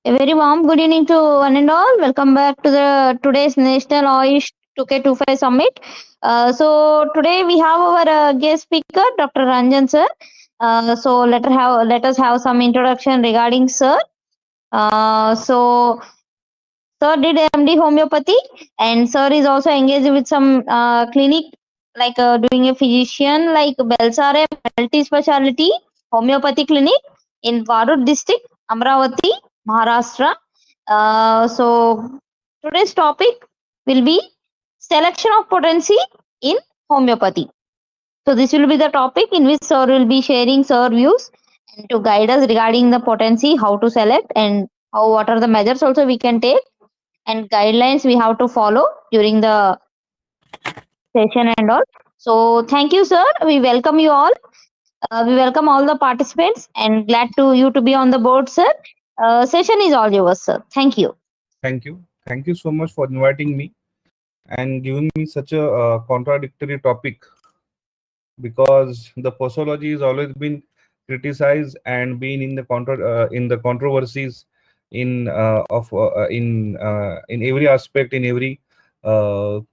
A very warm good evening to one and all. Welcome back to the today's National Ayush 2K25 Summit. Today we have our guest speaker, Dr. Ranjan sir. Let us have some introduction regarding sir. Sir did MD homeopathy, and sir is also engaged with some clinic doing a physician like Belsare multi speciality homeopathy clinic in Varud district, Amravati, Maharashtra. Today's topic will be selection of potency in homeopathy. So this will be the topic in which sir will be sharing sir views and to guide us regarding the potency, how to select and how what are the measures also we can take and guidelines we have to follow during the session and all. So thank you, sir. We welcome you all. We welcome all the participants and glad to you to be on the board, sir. Session is all yours, sir. Thank you. Thank you. Thank you so much for inviting me and giving me such a contradictory topic, because the posology has always been criticized and been in the controversies in every aspect, in every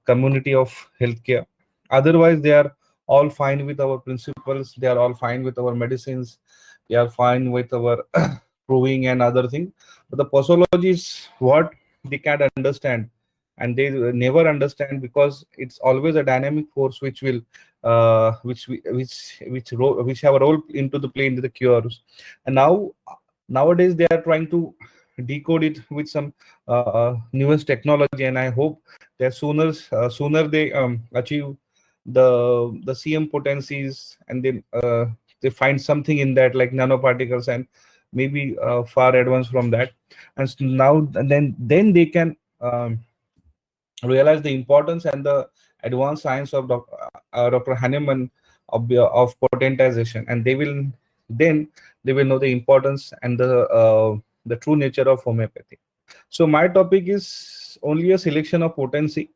community of healthcare. Otherwise, they are all fine with our principles. They are all fine with our medicines. They are fine with our proving and other thing. But the posology is what they can't understand, and they never understand, because it's always a dynamic force which will which have a role into the play into the cures. And nowadays they are trying to decode it with some newest technology, and I hope that sooner they achieve the CM potencies, and then they find something in that like nanoparticles, and maybe far advanced from that. Now then they can realize the importance and the advanced science of Dr. Hahnemann of potentization, and then they will know the importance and the true nature of homeopathy. So my topic is only a selection of potency.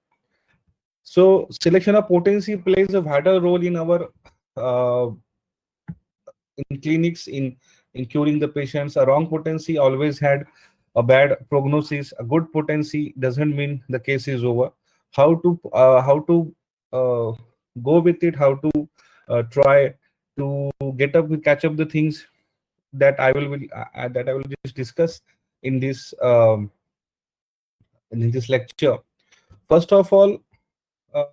So selection of potency plays a vital role in our uh, in clinics in curing the patients. A wrong potency always had a bad prognosis. A good potency doesn't mean the case is over. How to uh, go with it, how to try to catch up the things that I will just discuss in this lecture. First of all, uh,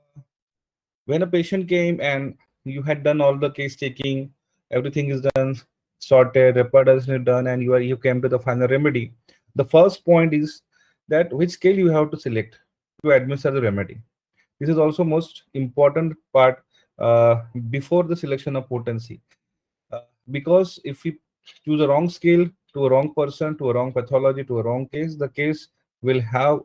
when a patient came and you had done all the case taking, everything is done, sorted, reparation is done, and you came to the final remedy. The first point is that which scale you have to select to administer the remedy. This is also most important part before the selection of potency. Because if we choose a wrong scale to a wrong person, to a wrong pathology, to a wrong case, the case will have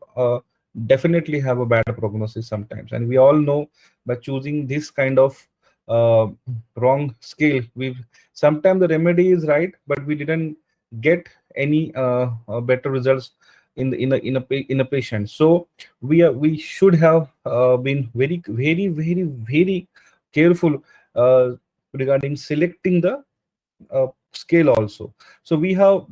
definitely have a bad prognosis sometimes. And we all know, by choosing this kind of uh, wrong scale, we sometimes the remedy is right, but we didn't get any better results in a patient. So we should have been very careful regarding selecting the scale also. So we have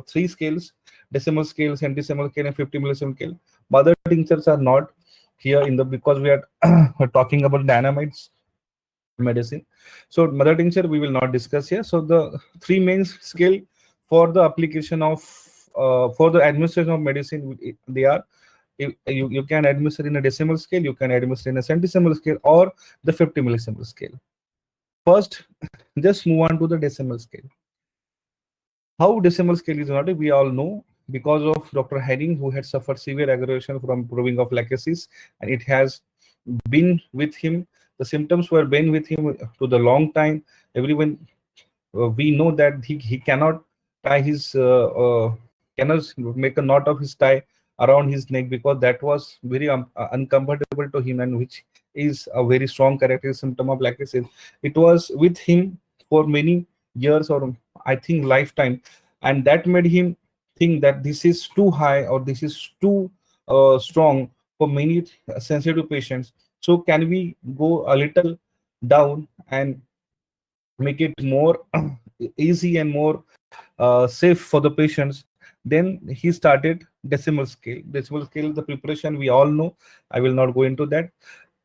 three scales: decimal scale, centesimal scale, and 50 millisievert scale. Mother tinctures are not here in the, because we are we're talking about dynamites medicine. So mother tincture we will not discuss here. So the three main scale for the application of for the administration of medicine, they are, you can administer in a decimal scale, you can administer in a centesimal scale, or the 50 millisievert scale. First, just move on to the decimal scale. How decimal scale is not, we all know, because of Dr. Henning, who had suffered severe aggravation from proving of lachesis, and it has been with him. The symptoms were been with him to the long time. Everyone, we know that he cannot tie his cannot make a knot of his tie around his neck, because that was very uncomfortable to him, and which is a very strong characteristic symptom of lachesis. It was with him for many years, or I think lifetime, and that made him think that this is too high, or this is too strong for many sensitive patients. So can we go a little down and make it more easy and more safe for the patients? Then he started decimal scale. Decimal scale, the preparation we all know. I will not go into that.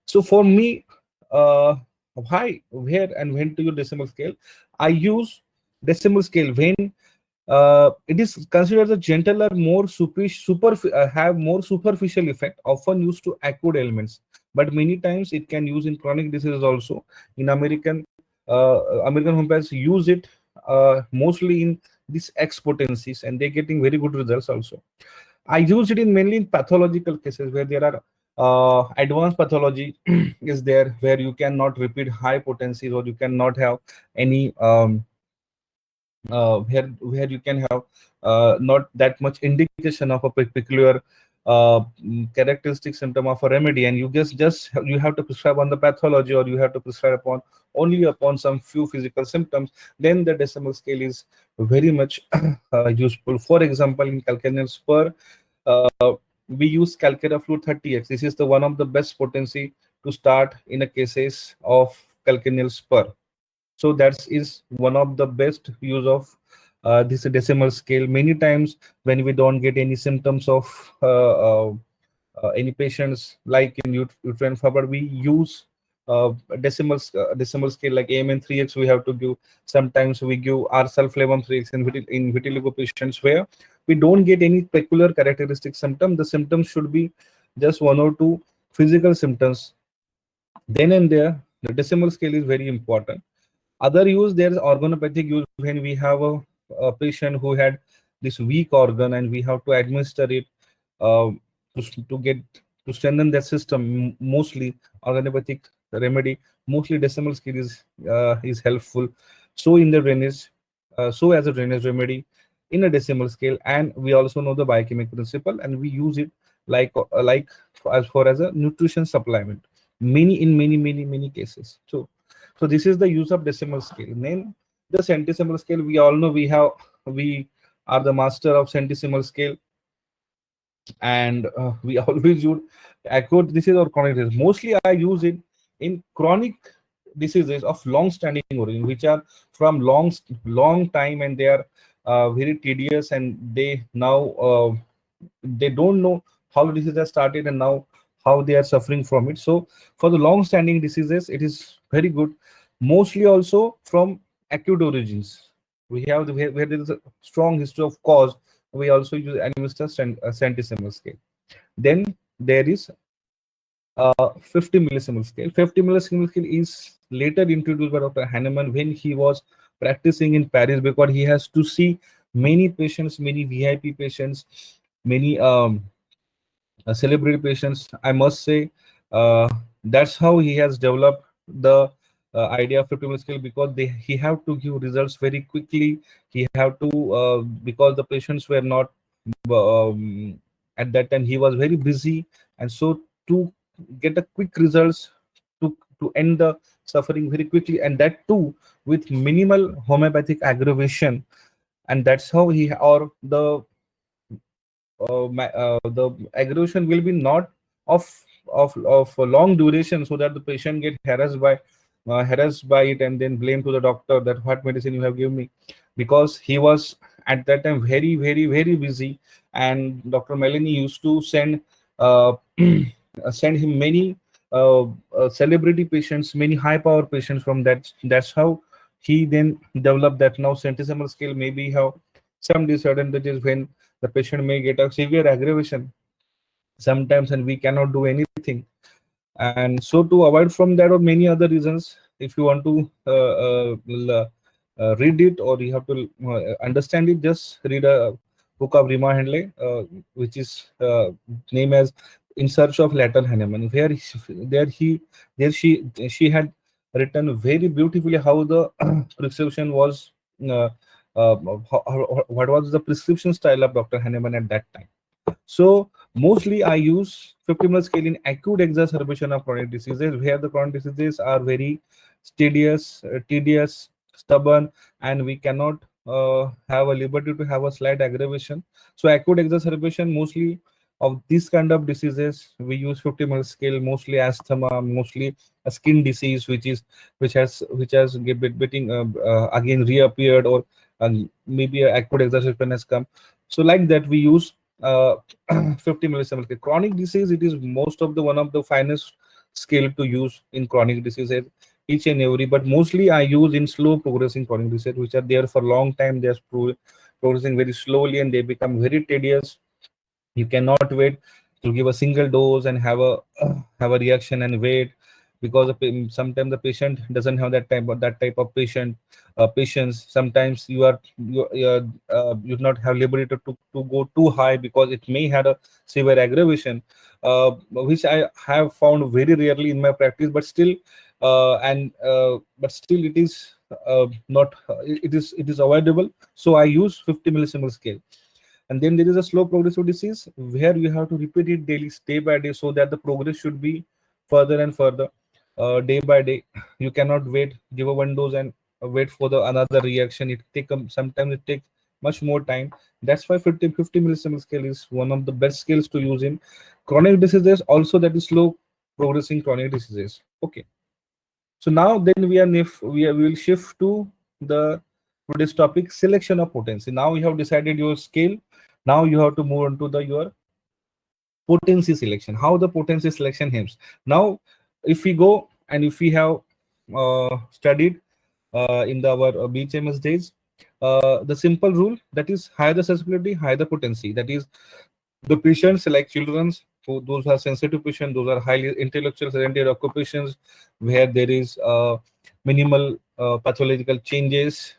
So for me, uh, why, where, and when to use decimal scale? I use decimal scale when it is considered a gentler, more have more superficial effect, often used to acute ailments. But many times it can use in chronic diseases also. In American homeopathists use it mostly in these X potencies, and they're getting very good results also. I use it in mainly in pathological cases where there are advanced pathology is there, where you cannot repeat high potencies, or you cannot have any where you can have not that much indication of a peculiar characteristic symptom of a remedy, and you just you have to prescribe on the pathology, or you have to prescribe upon only upon some few physical symptoms. Then the decimal scale is very much useful. For example, in calcaneal spur, we use calcara fluid 30x. This is the one of the best potency to start in a cases of calcaneal spur. So that is one of the best use of this decimal scale. Many times when we don't get any symptoms of any patients like in uterine fibroid, we use decimal scale like AMN 3x we have to give. Sometimes we give R sulflavum 3x in vitiligo patients where we don't get any peculiar characteristic symptom. The symptoms should be just one or two physical symptoms. Then and there, the decimal scale is very important. Other use, there's organopathic use when we have a patient who had this weak organ and we have to administer it uh, to get to strengthen their system. Mostly organopathic remedy, mostly decimal scale is helpful. So in the drainage, so as a drainage remedy in a decimal scale, and we also know the biochemical principle, and we use it like as far as a nutrition supplement. Many cases. So this is the use of decimal scale. Then the centesimal scale, we all know we are the master of centesimal scale, and we always use acute disease or chronic disease. Mostly I use it in chronic diseases of long-standing origin, which are from long time, and they are very tedious, and they don't know how the disease has started and now how they are suffering from it. So for the long-standing diseases, it is very good. Mostly also from acute origins. We have where there is a strong history of cause. We also use administer centesimal scale. Then there is 50 millisimal scale. 50 millisimal scale is later introduced by Dr. Hahnemann when he was practicing in Paris, because he has to see many patients, many VIP patients, many celebrity patients. I must say that's how he has developed the idea of 50 scale, because he have to give results very quickly. He have to because the patients were not at that time, he was very busy, and so to get a quick results, to end the suffering very quickly, and that too with minimal homeopathic aggravation. And that's how he or the aggravation will be not of of a long duration, so that the patient get harassed by it and then blame to the doctor that what medicine you have given me, because he was at that time very busy. And Dr. Melanie used to uh, send him many celebrity patients, many high power patients from that. That's how he then developed that. Now centesimal scale maybe have some disadvantages when the patient may get a severe aggravation sometimes, and we cannot do anything. And so to avoid from that or many other reasons, if you want to read it, or you have to understand it, just read a book of Rima Handley, which is named as In Search of Latin Hahnemann, where there he there she had written very beautifully how the prescription was, uh, uh, what was the prescription style of Dr. Hahnemann at that time. So mostly I use 50 ml scale in acute exacerbation of chronic diseases, where the chronic diseases are very tedious, stubborn, and we cannot have a liberty to have a slight aggravation. So acute exacerbation mostly of this kind of diseases, we use 50 ml scale, mostly asthma, mostly a skin disease, which has getting again reappeared, or and maybe a acute exertion has come. So like that we use 50 millisecond scale. Chronic disease, it is most of the one of the finest scale to use in chronic diseases, each and every, but mostly I use in slow progressing chronic disease which are there for long time. They're progressing very slowly and they become very tedious. You cannot wait to give a single dose and have a have a reaction and wait, because sometimes the patient doesn't have that type of patience. Sometimes you not have liberty to go too high because it may had a severe aggravation, which I have found very rarely in my practice, but still and but still it is not it is avoidable. So I use 50 millisecond scale. And then there is a slow progressive disease where you have to repeat it daily, day by day, so that the progress should be further and further, day by day. You cannot wait, give a one dose and wait for the another reaction. It take sometimes it takes much more time. That's why 50 millisecond scale is one of the best scales to use in chronic diseases. Also, that is slow progressing chronic diseases. Okay. So now then we will shift to the today's topic, selection of potency. Now you have decided your scale. Now you have to move on to the your potency selection. How the potency selection helps. Now, if we go and if we have studied in our BHMS days, the simple rule, that is higher the susceptibility, higher the potency. That is the patients like children's, who those are sensitive patients, those are highly intellectual sedentary occupations where there is minimal pathological changes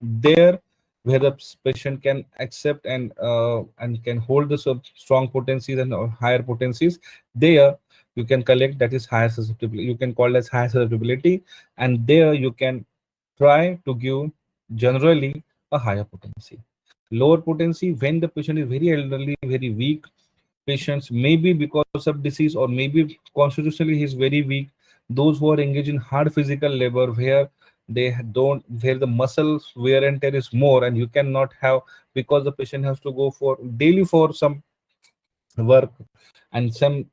there, where the patient can accept and can hold the strong potencies and higher potencies. There you can collect, that is higher susceptibility, you can call as high susceptibility, and there you can try to give generally a higher potency. Lower potency when the patient is very elderly, very weak patients, maybe because of disease or maybe constitutionally he is very weak. Those who are engaged in hard physical labor where where the muscle wear and tear is more, and you cannot have, because the patient has to go for daily for some work and some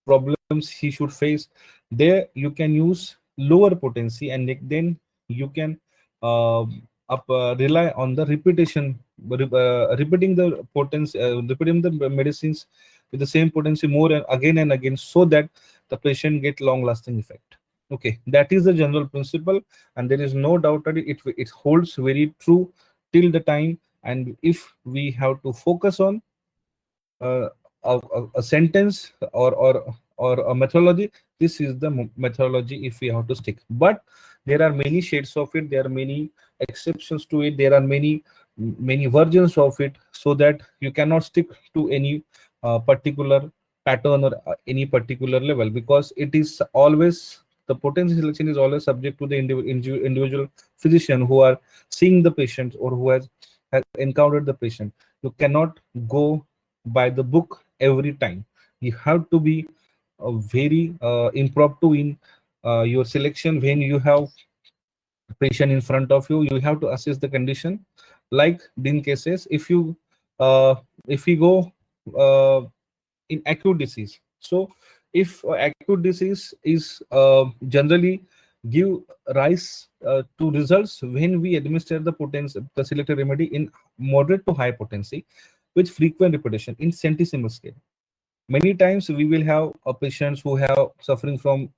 problems he should face, there you can use lower potency, and then you can uh, rely on the repetition, repeating the potency, repeating the medicines with the same potency more and again, so that the patient get long lasting effect. Okay, that is the general principle, and there is no doubt that it holds very true till the time. And if we have to focus on uh, a sentence or a methodology, this is the methodology if we have to stick. But there are many shades of it, there are many exceptions to it, there are many versions of it, so that you cannot stick to any particular pattern or any particular level, because it is always, the potency selection is always subject to the individual physician who are seeing the patient or who has encountered the patient. You cannot go by the book every time. You have to be very impromptu in your selection. When you have patient in front of you, you have to assess the condition. Like in cases, uh, if we go uh, in acute disease, so if acute disease is generally give rise to results when we administer the potency, the selected remedy in moderate to high potency with frequent repetition in centesimal scale. Many times we will have patients who have suffering from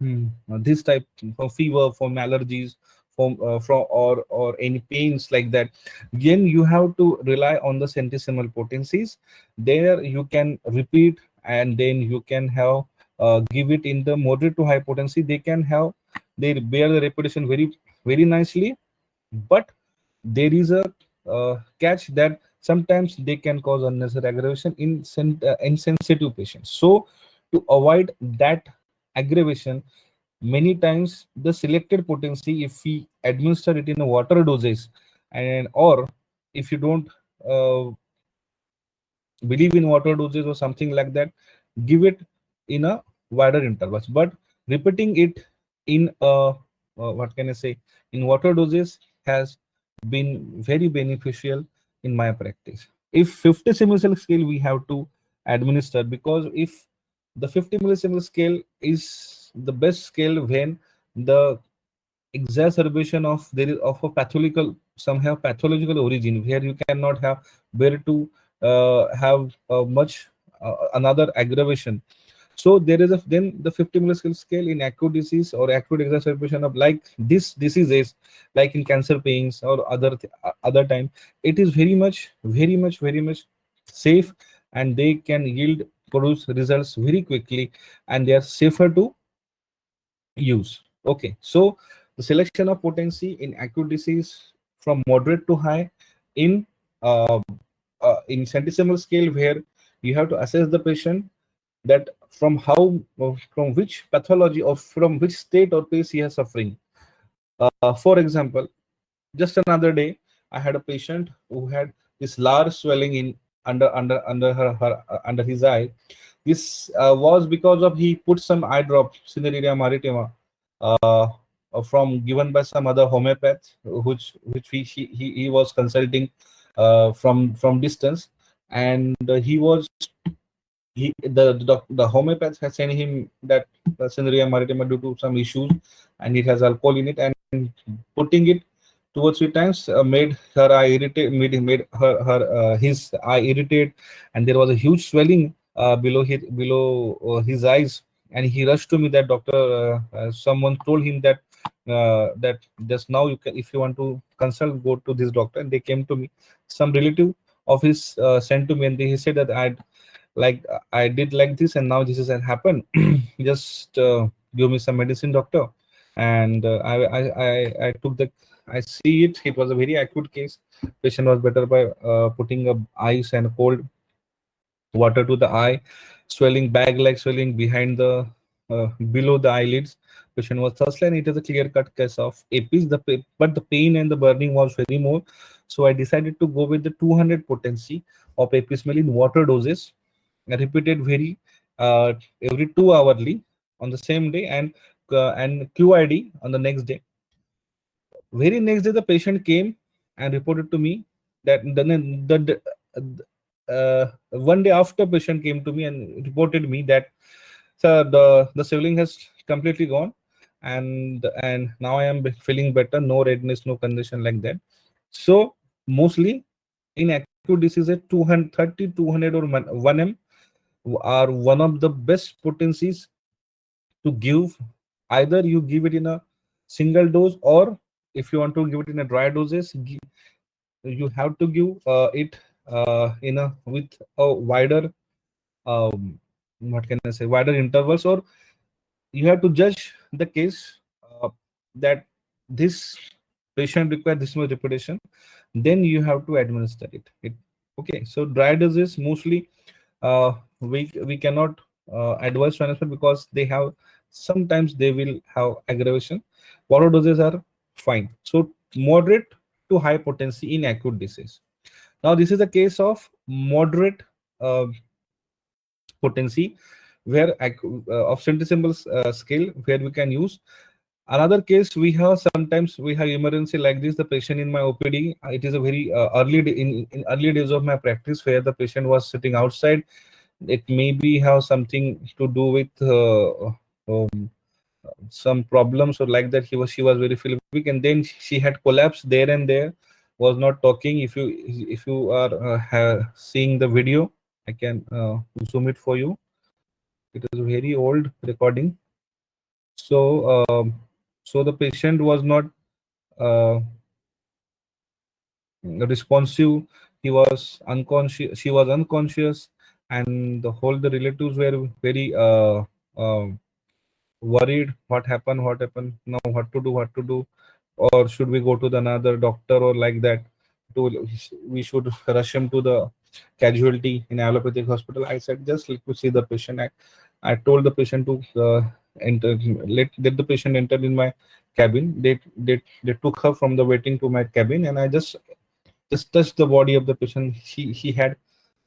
this type, from fever, from allergies, from or any pains like that. Again, you have to rely on the centesimal potencies. There you can repeat, and then you can have give it in the moderate to high potency. They can have, they bear the repetition very nicely, but there is a catch that sometimes they can cause unnecessary aggravation in insensitive patients. So to avoid that aggravation, many times the selected potency, if we administer it in a water doses, and or if you don't uh, believe in water doses or something like that, give it in a wider intervals, but repeating it in what can I say, in water doses has been very beneficial in my practice. If 50 millisecond scale we have to administer, because if the 50 millisecond scale is the best scale when the exacerbation of there is of a pathological, somehow pathological origin, where you cannot have where to have much another aggravation. So there is a then the 50 milliscale scale in acute disease or acute exacerbation of like this diseases, like in cancer pains or other time, it is very much safe, and they can yield produce results very quickly, and they are safer to use. Okay, so the selection of potency in acute disease from moderate to high in uh, in centesimal scale, where you have to assess the patient that from how from which pathology or from which state or pace he is suffering. For example, just another day, I had a patient who had this large swelling in under his eye. This was because of he put some eye drop, Cineraria maritima, uh, from given by some other homeopath, which he was consulting from distance, and he was he the homeopath has sent him that Cineraria maritima due to some issues, and it has alcohol in it, and putting it 2 or 3 times made her eye irritate, made his eye irritate, and there was a huge swelling below his eyes, and he rushed to me that doctor, someone told him that just now you can, if you want to consult, go to this doctor, and they came to me. Some relative of his sent to me, and he said that I did like this, and now this has happened. Just give me some medicine, doctor. And I took the, I see it. It was a very acute case. Patient was better by putting up ice and cold water to the eye, swelling, bag-like swelling behind the below the eyelids. Patient was thirsty, and it is a clear-cut case of APs. But the pain and the burning was very more. So I decided to go with the 200 potency of Apismel in water doses, repeated every 2 hourly on the same day, and QID on the next day. Very next day, the patient came and reported to me that one day after, patient came to me and reported me that, sir, the swelling has completely gone, and now I am feeling better, no redness, no condition like that. So mostly in acute diseases, 230, 200 or 1 m are one of the best potencies to give. Either you give it in a single dose, or if you want to give it in a dry doses, you have to give it in a with a wider, um, what can I say, wider intervals, or you have to judge the case, that this patient requires this much repetition, then you have to administer it. Okay, so dry doses mostly, we cannot advise transfer, because they have, sometimes they will have aggravation. Water doses are fine. So moderate to high potency in acute disease. Now this is a case of moderate uh, potency, where of centesimal scale, where we can use. Another case, we have sometimes we have emergency like this. The patient in my OPD, it is a very in early days of my practice, where the patient was sitting outside. It maybe have something to do with um, some problems or like that. She was very feel weak, and then she had collapsed there and there, was not talking. If you are seeing the video, I can zoom it for you. It is a very old recording. So so the patient was not uh, responsive. He was unconscious. She was unconscious, and the relatives were very worried. What happened now, what to do, or should we go to the another doctor, or like that, to we should rush him to the casualty in allopathic hospital. I said, just let me see the patient. I told the patient to enter, let the patient enter in my cabin. They took her from the waiting to my cabin, and I just touched the body of the patient. He had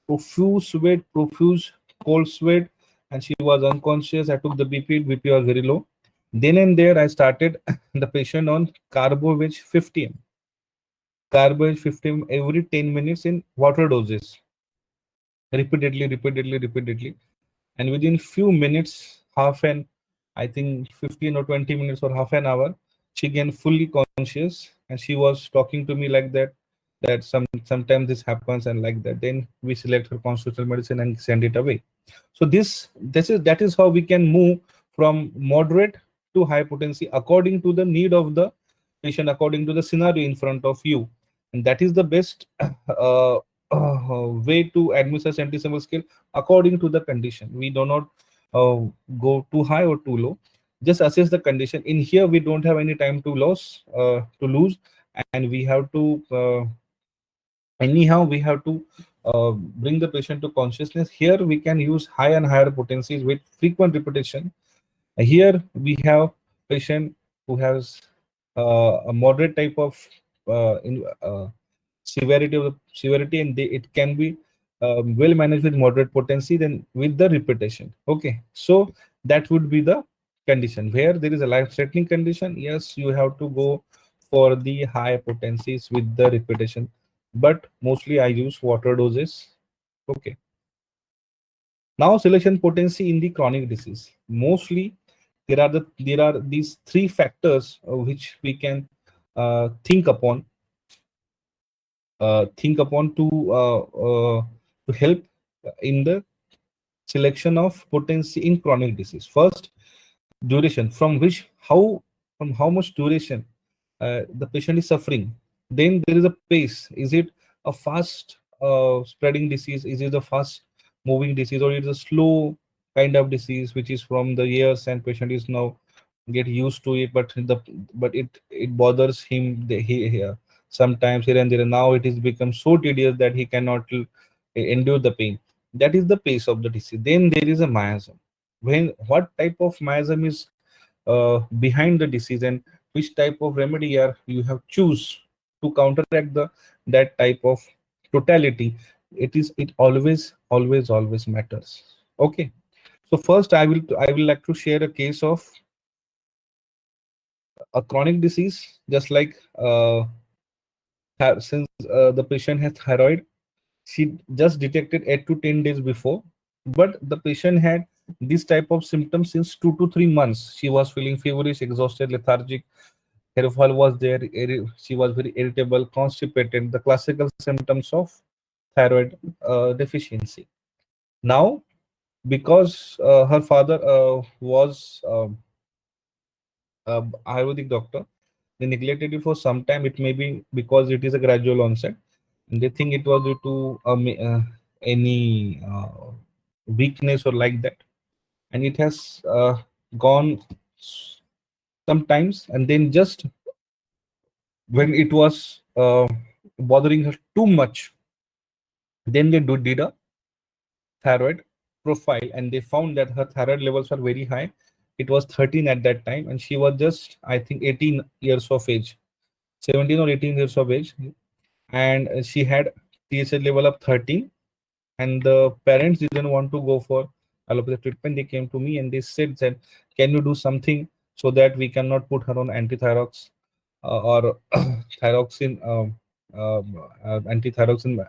profuse sweat, profuse cold sweat, and she was unconscious. I took the BP. BP was very low. Then and there, I started the patient on carboveg 50 m. Carboveg 50 m every 10 minutes in water doses, repeatedly. And within few minutes, I think 15 or 20 minutes or half an hour, she again fully conscious, and she was talking to me like that, that sometimes this happens and like that. Then we select her constitutional medicine and send it away. So that is how we can move from moderate to high potency according to the need of the patient, according to the scenario in front of you. And that is the best way to administer centisimal scale according to the condition. We do not uh, go too high or too low, just assess the condition. In here we don't have any time to lose, and we have to anyhow we have to bring the patient to consciousness. Here we can use high and higher potencies with frequent repetition. Here we have patient who has a moderate type of severity, and it can be well managed with moderate potency, then with the repetition. Okay, so that would be the condition where there is a life threatening condition. Yes, you have to go for the high potencies with the repetition, but mostly I use water doses. Okay, now selection potency in the chronic disease. Mostly there are these three factors which we can think upon to help in the selection of potency in chronic disease. First, duration, from how much duration the patient is suffering. Then there is a pace. Is it a fast spreading disease? Is it a fast moving disease, or it is a slow kind of disease which is from the years and patient is now get used to it, but it bothers him. Sometimes here and there. Now it is become so tedious that he cannot endure the pain. That is the pace of the disease. Then there is a miasm. When what type of miasm is behind the disease, and which type of remedy are you have choose to counteract the that type of totality. It always matters. Okay, so first I will like to share a case of a chronic disease, just like since the patient has thyroid. She just detected 8 to 10 days before, but the patient had this type of symptoms since 2 to 3 months. She was feeling feverish, exhausted, lethargic. Hair fall was there. She was very irritable, constipated, the classical symptoms of thyroid deficiency. Now, because her father was Ayurvedic doctor, they neglected it for some time. It may be because it is a gradual onset, and they think it was due to any weakness or like that, and it has gone sometimes, and then just when it was bothering her too much, then they did a thyroid profile, and they found that her thyroid levels were very high. It was 13 at that time, and she was just, I think, 18 years of age, 17 or 18 years of age, and she had TSH level of 13, and the parents didn't want to go for allopathic treatment. They came to me and they said that, can you do something so that we cannot put her on antithyrox or thyroxine, antithyroxine,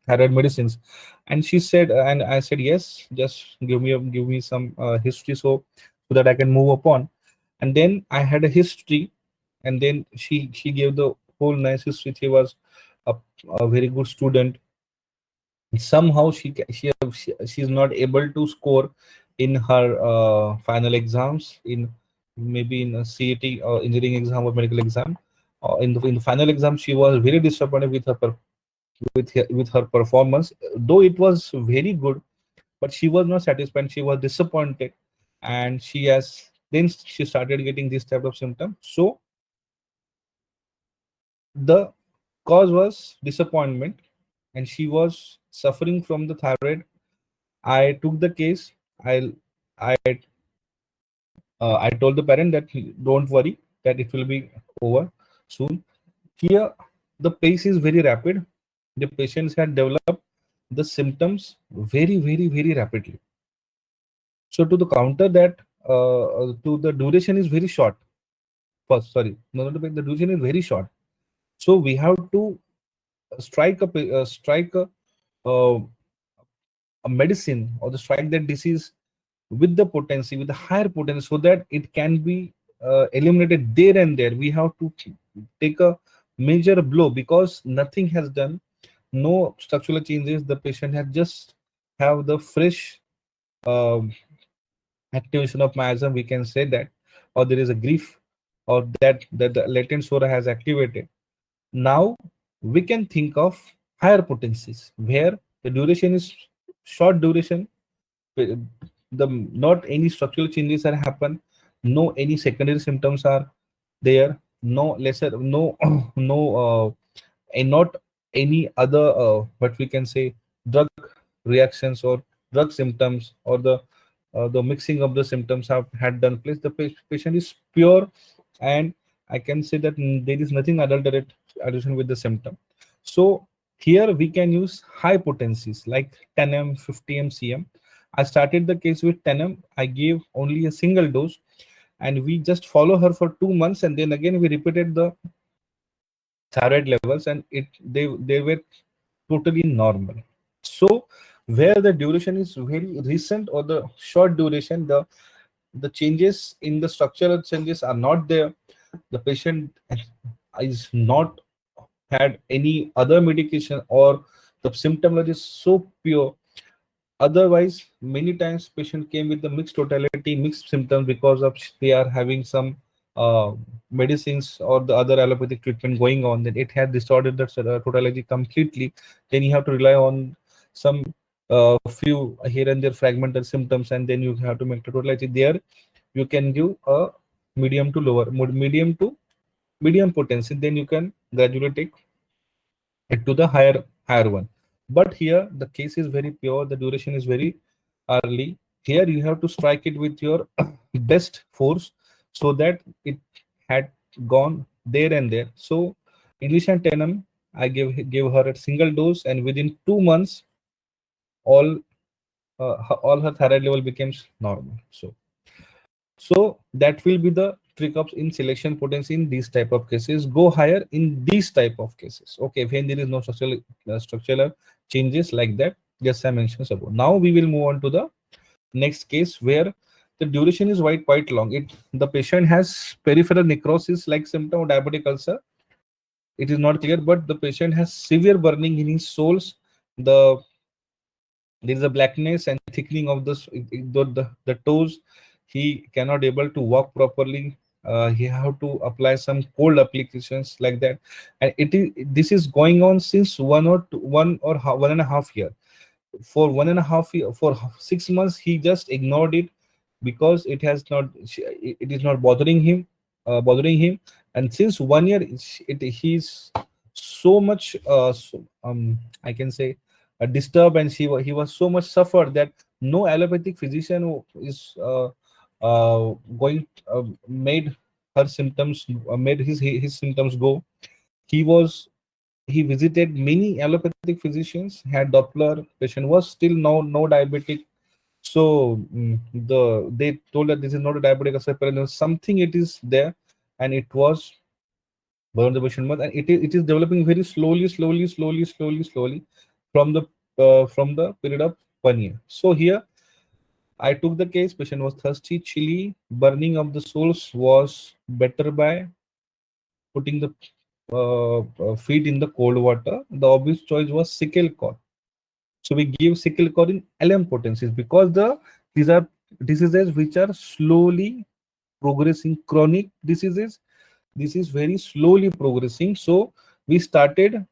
thyroid medicines. And she said, and I said, yes, just give me some history, so that I can move upon. And then I had a history, and then she gave the whole nice history. She was a very good student. Somehow she's not able to score in her final exams, in maybe in a CET or engineering exam or medical exam. In the final exam, she was very disappointed with her performance. Though it was very good, but she was not satisfied. She was disappointed, and she started getting this type of symptom. So the cause was disappointment, and she was suffering from the thyroid. I took the case. I I told the parent that don't worry, that it will be over soon. Here the pace is very rapid. The patients had developed the symptoms very rapidly. So to the counter that, to the duration is very short. First, sorry, no, not the duration is very short. So we have to uh, a medicine, or the strike that disease with the potency, with the higher potency, so that it can be eliminated there and there. We have to take a major blow because nothing has done, no structural changes. The patient has just have the fresh um activation of miasm, we can say that, or there is a grief, or that the latent sora has activated. Now we can think of higher potencies where the duration is short duration, the not any structural changes are happen, no any secondary symptoms are there, no lesser, no no and not any other what we can say drug reactions or drug symptoms, or the mixing of the symptoms have had done place. The patient is pure, and I can say that there is nothing adulterate addition with the symptom. So here we can use high potencies like 10 m 50 m cm. I started the case with 10 m. I gave only a single dose, and we just follow her for 2 months, and then again we repeated the thyroid levels, and they were totally normal. So where the duration is very recent or the short duration, the changes in the structural changes are not there. The patient is not had any other medication, or the symptomology is so pure. Otherwise, many times patient came with the mixed totality, mixed symptoms because of they are having some medicines or the other allopathic treatment going on. Then it had distorted the totality completely. Then you have to rely on some few here and there fragmental symptoms, and then you have to make the totality. There, you can give a medium to lower, medium to medium potency. Then you can gradually take it to the higher one. But here the case is very pure, the duration is very early. Here you have to strike it with your best force, so that it had gone there and there. So initial 10 I gave her a single dose, and within 2 months all all her thyroid level becomes normal. So that will be the trick of in selection potency in these type of cases. Go higher in these type of cases. Okay, when there is no structural changes like that. Yes, I mentioned above. Now we will move on to the next case where the duration is quite long. The patient has peripheral necrosis like symptom of diabetic ulcer. It is not clear, but the patient has severe burning in his soles. There is a blackness and thickening of the toes. He cannot able to walk properly. He have to apply some cold applications like that, and this is going on since 1 and a half year. For 1.5 year, for 6 months he just ignored it because it is not bothering him. And since 1 year he's so much I can say disturbed, and he was so much suffered that no allopathic physician is going made her symptoms made his symptoms go. He was he visited many allopathic physicians, had Doppler, patient was still no diabetic. So they told that this is not a diabetic ulcer, something it is there, and it was beyond the patient month, and it is developing very slowly from the period of 1 year. So here I took the case. Patient was thirsty, chilly, burning of the soles was better by putting the feet in the cold water. The obvious choice was sickle cord. So we give sickle cord in LM potencies because these are diseases which are slowly progressing, chronic diseases. This is very slowly progressing. So we started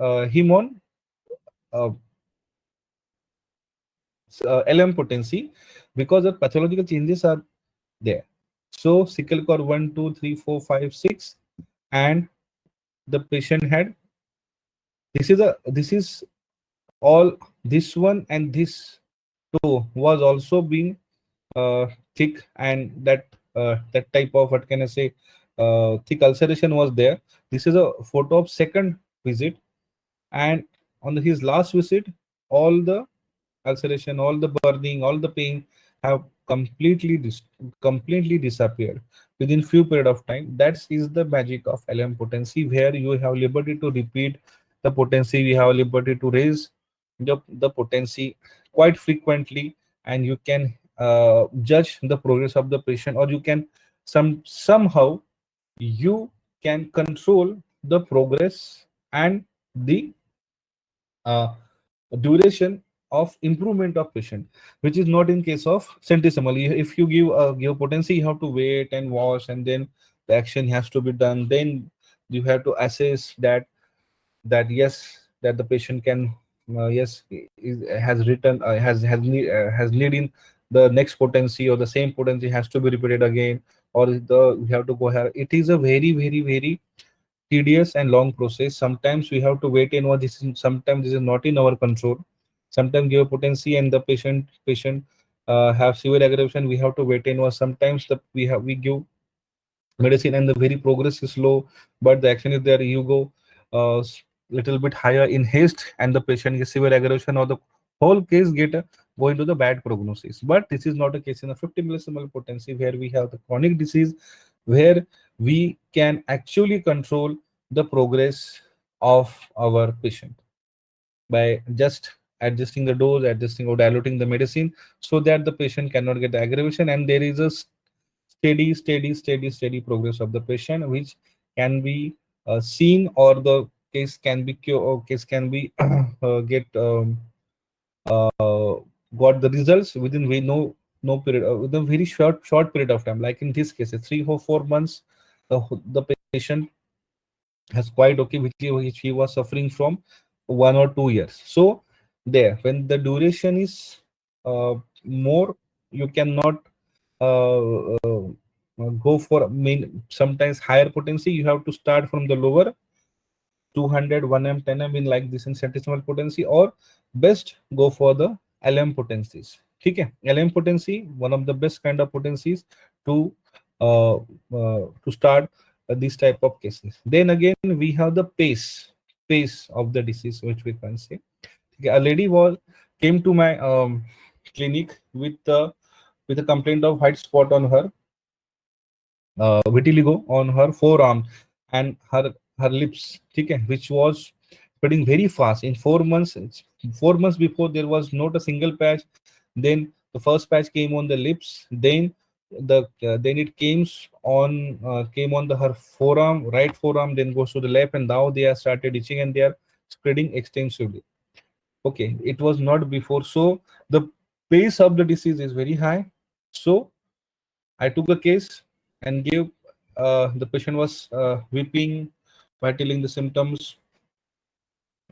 him on uh, LM potency because the pathological changes are there. So sickle cord 1, 2, 3, 4, 5, 6, and the patient had this is all this one, and this two was also being thick, and that type of what can I say thick ulceration was there. This is a photo of second visit, and on his last visit, all the ulceration, all the burning, all the pain have completely disappeared within few period of time. That is the magic of LM potency, where you have liberty to repeat the potency, we have liberty to raise the potency quite frequently, and you can judge the progress of the patient, or you can Somehow you can control the progress and the uh, duration of improvement of patient, which is not in case of centesimal. If you give potency, you have to wait and watch, and then the action has to be done. Then you have to assess that yes, that the patient can yes has written has need in the next potency, or the same potency has to be repeated again, or we have to go here. It is a very tedious and long process. Sometimes we have to wait in what this is, sometimes this is not in our control. Sometimes give a potency and the patient have severe aggravation, we have to wait in, or sometimes the we give medicine and the very progress is slow, but the action is there. You go little bit higher in haste and the patient gets severe aggravation, or the whole case go into the bad prognosis. But this is not a case in a 50 millisievert potency, where we have the chronic disease, where we can actually control the progress of our patient by just adjusting the dose, adjusting or diluting the medicine, so that the patient cannot get the aggravation, and there is a steady progress of the patient, which can be seen, or the case can be or case can be get uh, got the results within we no period within a very short period of time. Like in this case, 3 or 4 months, the patient has quite okay, which he was suffering from 1 or 2 years. So there, when the duration is more, you cannot go for main, sometimes higher potency. You have to start from the lower 200 1m 10m in like this in centesimal potency, or best go for the lm potencies. Okay, lm potency, one of the best kind of potencies to to start these type of cases. Then again, we have the pace of the disease, which we can say. Okay, a lady was came to my clinic with a complaint of white spot on her vitiligo on her forearm and her lips, okay, which was spreading very fast in 4 months. 4 months before, there was not a single patch. Then the first patch came on the lips. Then it came on the her forearm, right forearm. Then goes to the left, and now they are started itching and they are spreading extensively. Okay, it was not before. So the pace of the disease is very high. So I took a case and gave the patient was weeping, battling the symptoms,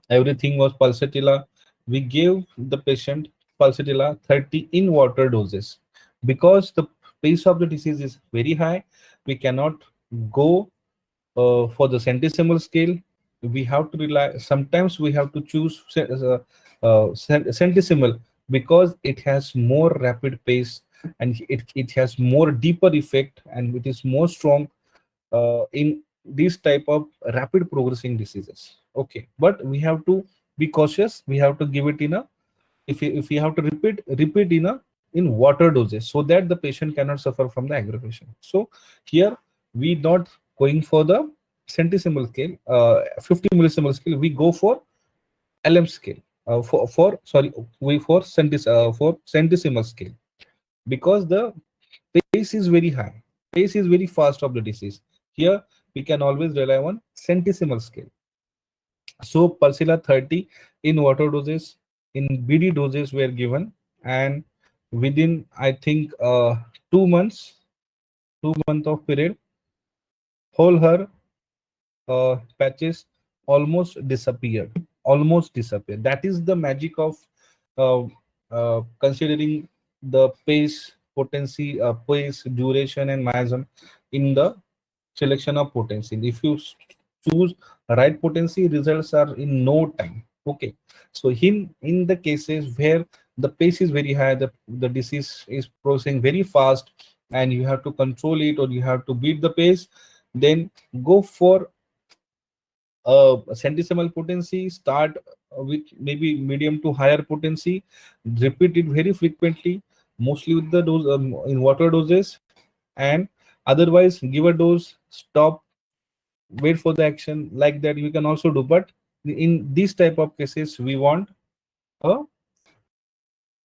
everything was pulsatilla. We gave the patient pulsatilla 30 in water doses, because the pace of the disease is very high. We cannot go for the centesimal scale. We have to rely, sometimes we have to choose centesimal, because it has more rapid pace, and it has more deeper effect, and it is more strong in these type of rapid progressing diseases. Okay, but we have to be cautious. We have to give it in a, if we have to repeat in water doses, so that the patient cannot suffer from the aggravation. So here we not going for the centesimal scale, 50 millisimal scale. We go for lm scale, for sorry, we for centesimal scale, because the pace is very high, pace is very fast of the disease. Here we can always rely on centesimal scale. So Pulsilla 30 in water doses, in BD doses were given, and within I think 2 months, 2 month of period, whole her patches almost disappeared. That is the magic of uh, considering the pace, potency, pace, duration, and miasm in the selection of potency. If you choose right potency, results are in no time. Okay, so in the cases where the pace is very high, the disease is progressing very fast, and you have to control it, or you have to beat the pace, then go for centesimal potency. Start with maybe medium to higher potency, repeat it very frequently, mostly with the dose in water doses, and otherwise give a dose, stop, wait for the action. Like that you can also do. But in these type of cases, we want a,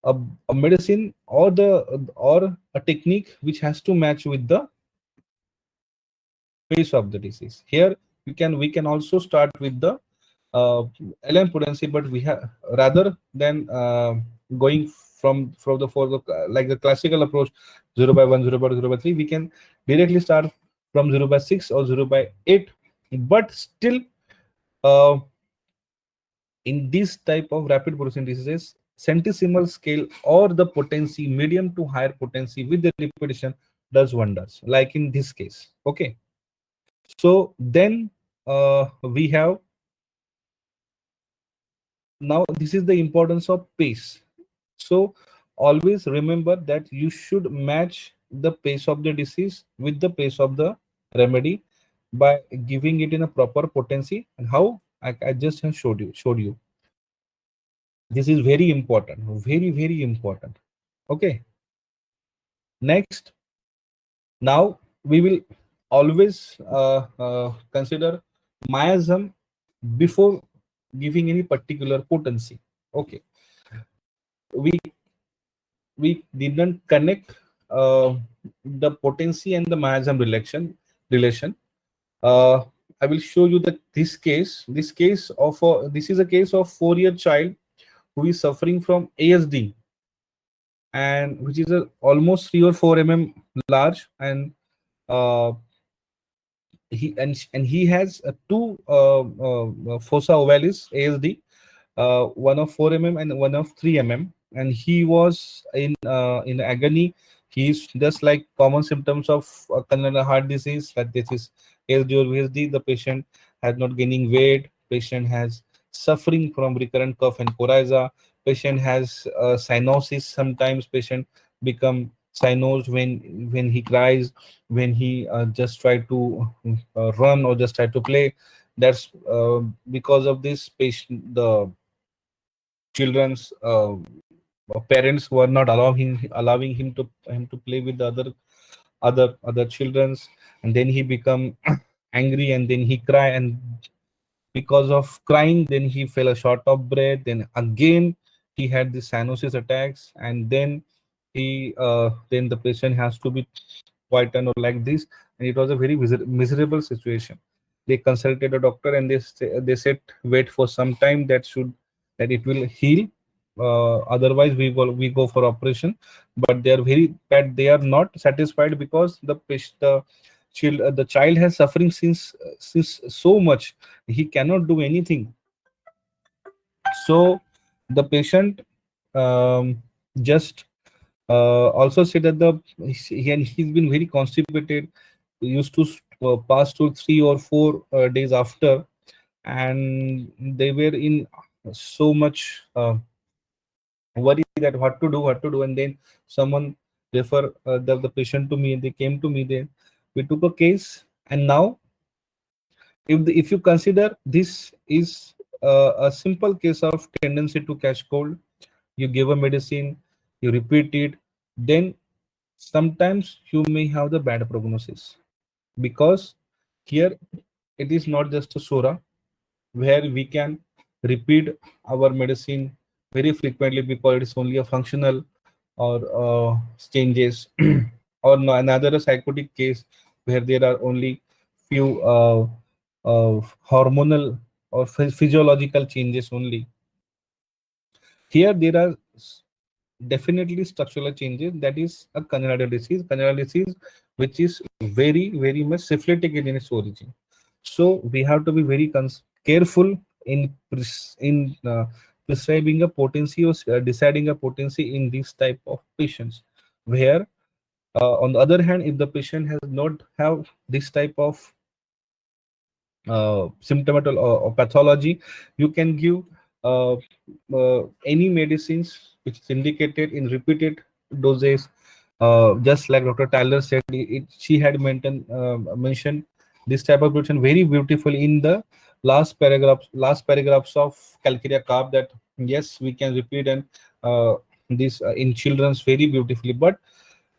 a medicine, or a technique which has to match with the pace of the disease. Here we can also start with the uh, LM potency, but we have, rather than going from the for the like the classical approach 0 by 1, 0 by 2, 0 by 3, we can directly start from 0 by 6 or 0 by 8. But still, uh, in this type of rapid progressing diseases, centesimal scale or the potency, medium to higher potency with the repetition does wonders, like in this case. Okay, so then we have, now this is the importance of pace. So always remember that you should match the pace of the disease with the pace of the remedy by giving it in a proper potency. And how I just have showed you. This is very important, very important. Okay, next, now we will always consider miasm before giving any particular potency. Okay, we we didn't connect uh, the potency and the miasm relation. uh, I will show you that this case of this is a case of 4-year child who is suffering from ASD, and which is a almost 3 or 4 large, and uh, he has two fossa ovalis ASD, one of 4 and one of 3 and he was in agony. He's just like common symptoms of congenital heart disease, that this is ASD or VSD. The patient has not gaining weight, patient has suffering from recurrent cough and coryza, patient has cyanosis. Sometimes patient become cyanosed when he cries, when he just try to run or just try to play. That's because of this patient, the children's parents were not allowing him to play with the other children's, and then he become angry, and then he cry, and because of crying then he fell a short of breath, then again he had the cyanosis attacks, and then the patient has to be quietened or like this, and it was a very miserable situation. They consulted a doctor, and they said wait for some time, that it will heal, otherwise we go for operation. But they are very bad, they are not satisfied, because the child has suffering since so much, he cannot do anything. So the patient just also said that he's been very constipated, used to pass to 3 or 4 days after, and they were in so much worry that what to do, and then someone refer the patient to me, they came to me, then we took a case. And now, if you consider this is a simple case of tendency to catch cold, you give a medicine, you repeat it, then sometimes you may have the bad prognosis, because here it is not just a sora where we can repeat our medicine very frequently because it is only a functional or changes, or another psychotic case where there are only few hormonal or physiological changes only. Here there are definitely structural changes, that is a congenital disease which is very much syphilitic in its origin. So we have to be very careful in prescribing a potency or deciding a potency in this type of patients, where on the other hand, if the patient has not have this type of symptomatal or pathology, you can give any medicines which is indicated in repeated doses. Just like Dr. Tyler said, she had mentioned this type of nutrition very beautifully in the last paragraphs of Calcarea Carb, that yes, we can repeat, and this in children's very beautifully. But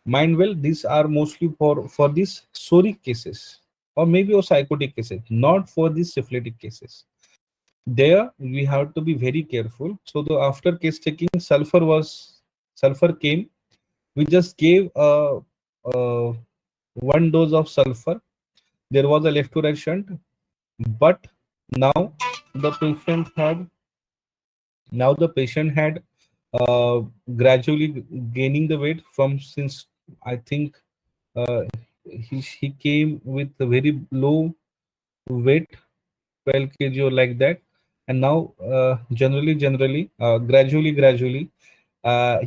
mind well, these are mostly for these psoric cases or maybe or psychotic cases, not for these syphilitic cases. There we have to be very careful. So the after case taking, sulfur came. We just gave one dose of sulfur, there was a left to right shunt, but now the patient had now the patient had uh, gradually gaining the weight from, since I think uh, he came with a very low weight, 12 kg or like that, and now gradually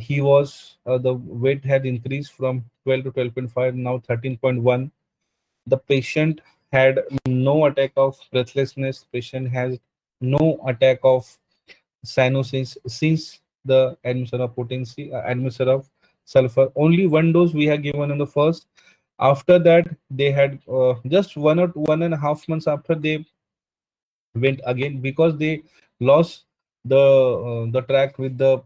he was the weight had increased from 12 to 12.5, now 13.1. The patient had no attack of breathlessness, patient has no attack of cyanosis since the admission of sulfur. Only one dose we have given in the first. After that, they had just 1.5 months after, they went again because they lost the track with the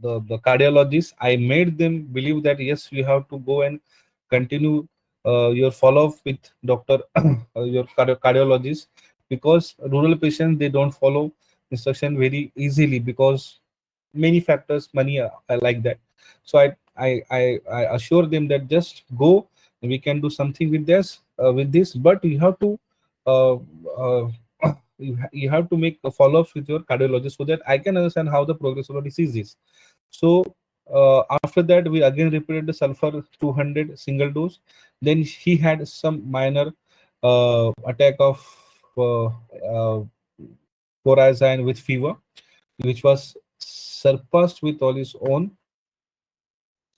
cardiologist. I made them believe that yes, you have to go and continue your follow up with doctor your cardiologist, because rural patients, they don't follow instruction very easily because many factors, money, like that. So I assure them that just go, we can do something with this, but you have to uh, uh, you have to make a follow-ups with your cardiologist so that I can understand how the progress of the disease is. So after that, we again repeated the sulfur 200 single dose. Then he had some minor attack of uh, uh, corazine with fever, which was surpassed with all his own,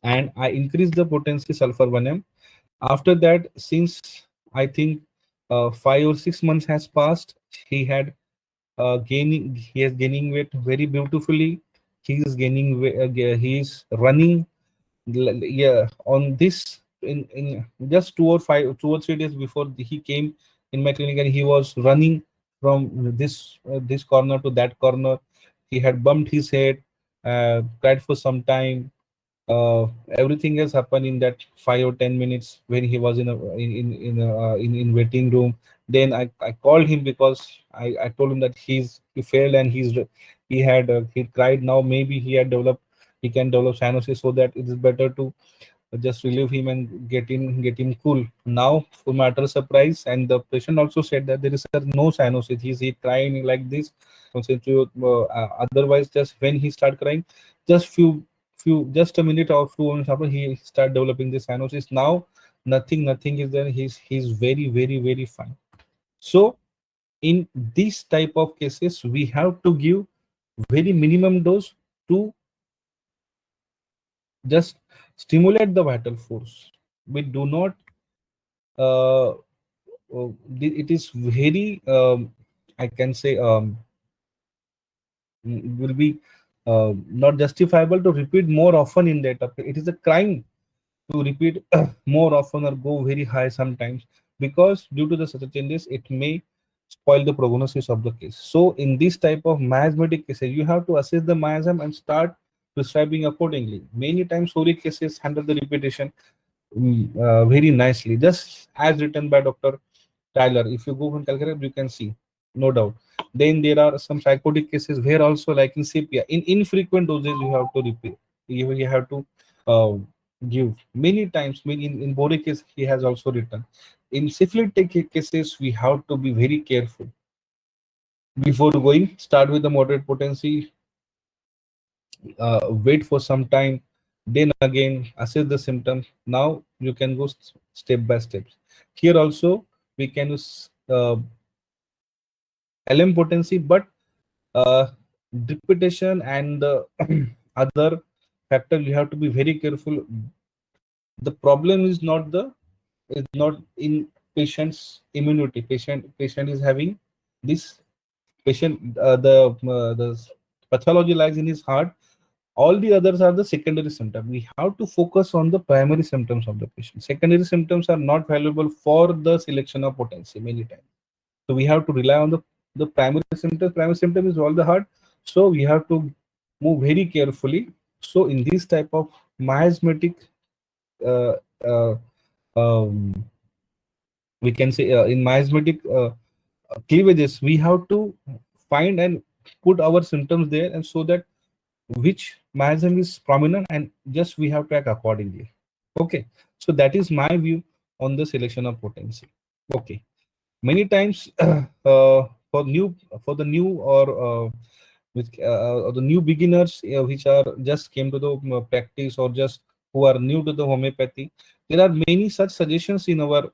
and I increased the potency sulfur 1m. After that, since I think 5 or 6 months has passed, he had he is gaining weight very beautifully. He is gaining he is running, yeah, on this, in just 2 or 3 days before he came in my clinic, and he was running from this corner to that corner. He had bumped his head, cried for some time. uh, Everything has happened in that 5 or 10 minutes when he was in waiting room. Then I called him because I told him that he failed, and he cried. Now maybe he can develop cyanosis, so that it is better to just relieve him and get him cool. Now, for my utter surprise, and the patient also said that there is no cyanosis. He crying like this. Otherwise, just when he start crying, just just a minute or 2 minutes after, he start developing the cyanosis. Now, nothing is there. He's very very fine. So in this type of cases, we have to give very minimum dose to just stimulate the vital force. We do not it is very I can say will be not justifiable to repeat more often in that. It is a crime to repeat more often or go very high sometimes, because due to the such changes, it may spoil the prognosis of the case. So in this type of miasmatic cases, you have to assess the miasm and start prescribing accordingly. Many times soric cases handle the repetition very nicely, just as written by Dr. Tyler. If you go and calculate, you can see, no doubt. Then there are some psychotic cases where also, like in sepia, in infrequent doses, you have to repeat. You have to uh, give many times. In boric case, he has also written. In syphilitic cases, we have to be very careful before going. Start with the moderate potency, wait for some time, then again assess the symptoms. Now you can go step by steps. Here also we can use LM potency, but uh, repetition and other factor, you have to be very careful. The problem is not in patient's immunity. Patient is having this patient the pathology lies in his heart. All the others are the secondary symptoms. We have to focus on the primary symptoms of the patient. Secondary symptoms are not valuable for the selection of potency many times. So we have to rely on the primary symptoms. Primary symptom is all the heart. So we have to move very carefully. So in this type of miasmatic uh, uh, um, we can say in miasmatic cleavages, we have to find and put our symptoms there, and so that which miasm is prominent, and just we have to act accordingly. Okay, so that is my view on the selection of potency. Okay, many times for new, for the new or the new beginners which are just came to the practice, or just who are new to the homeopathy, there are many such suggestions in our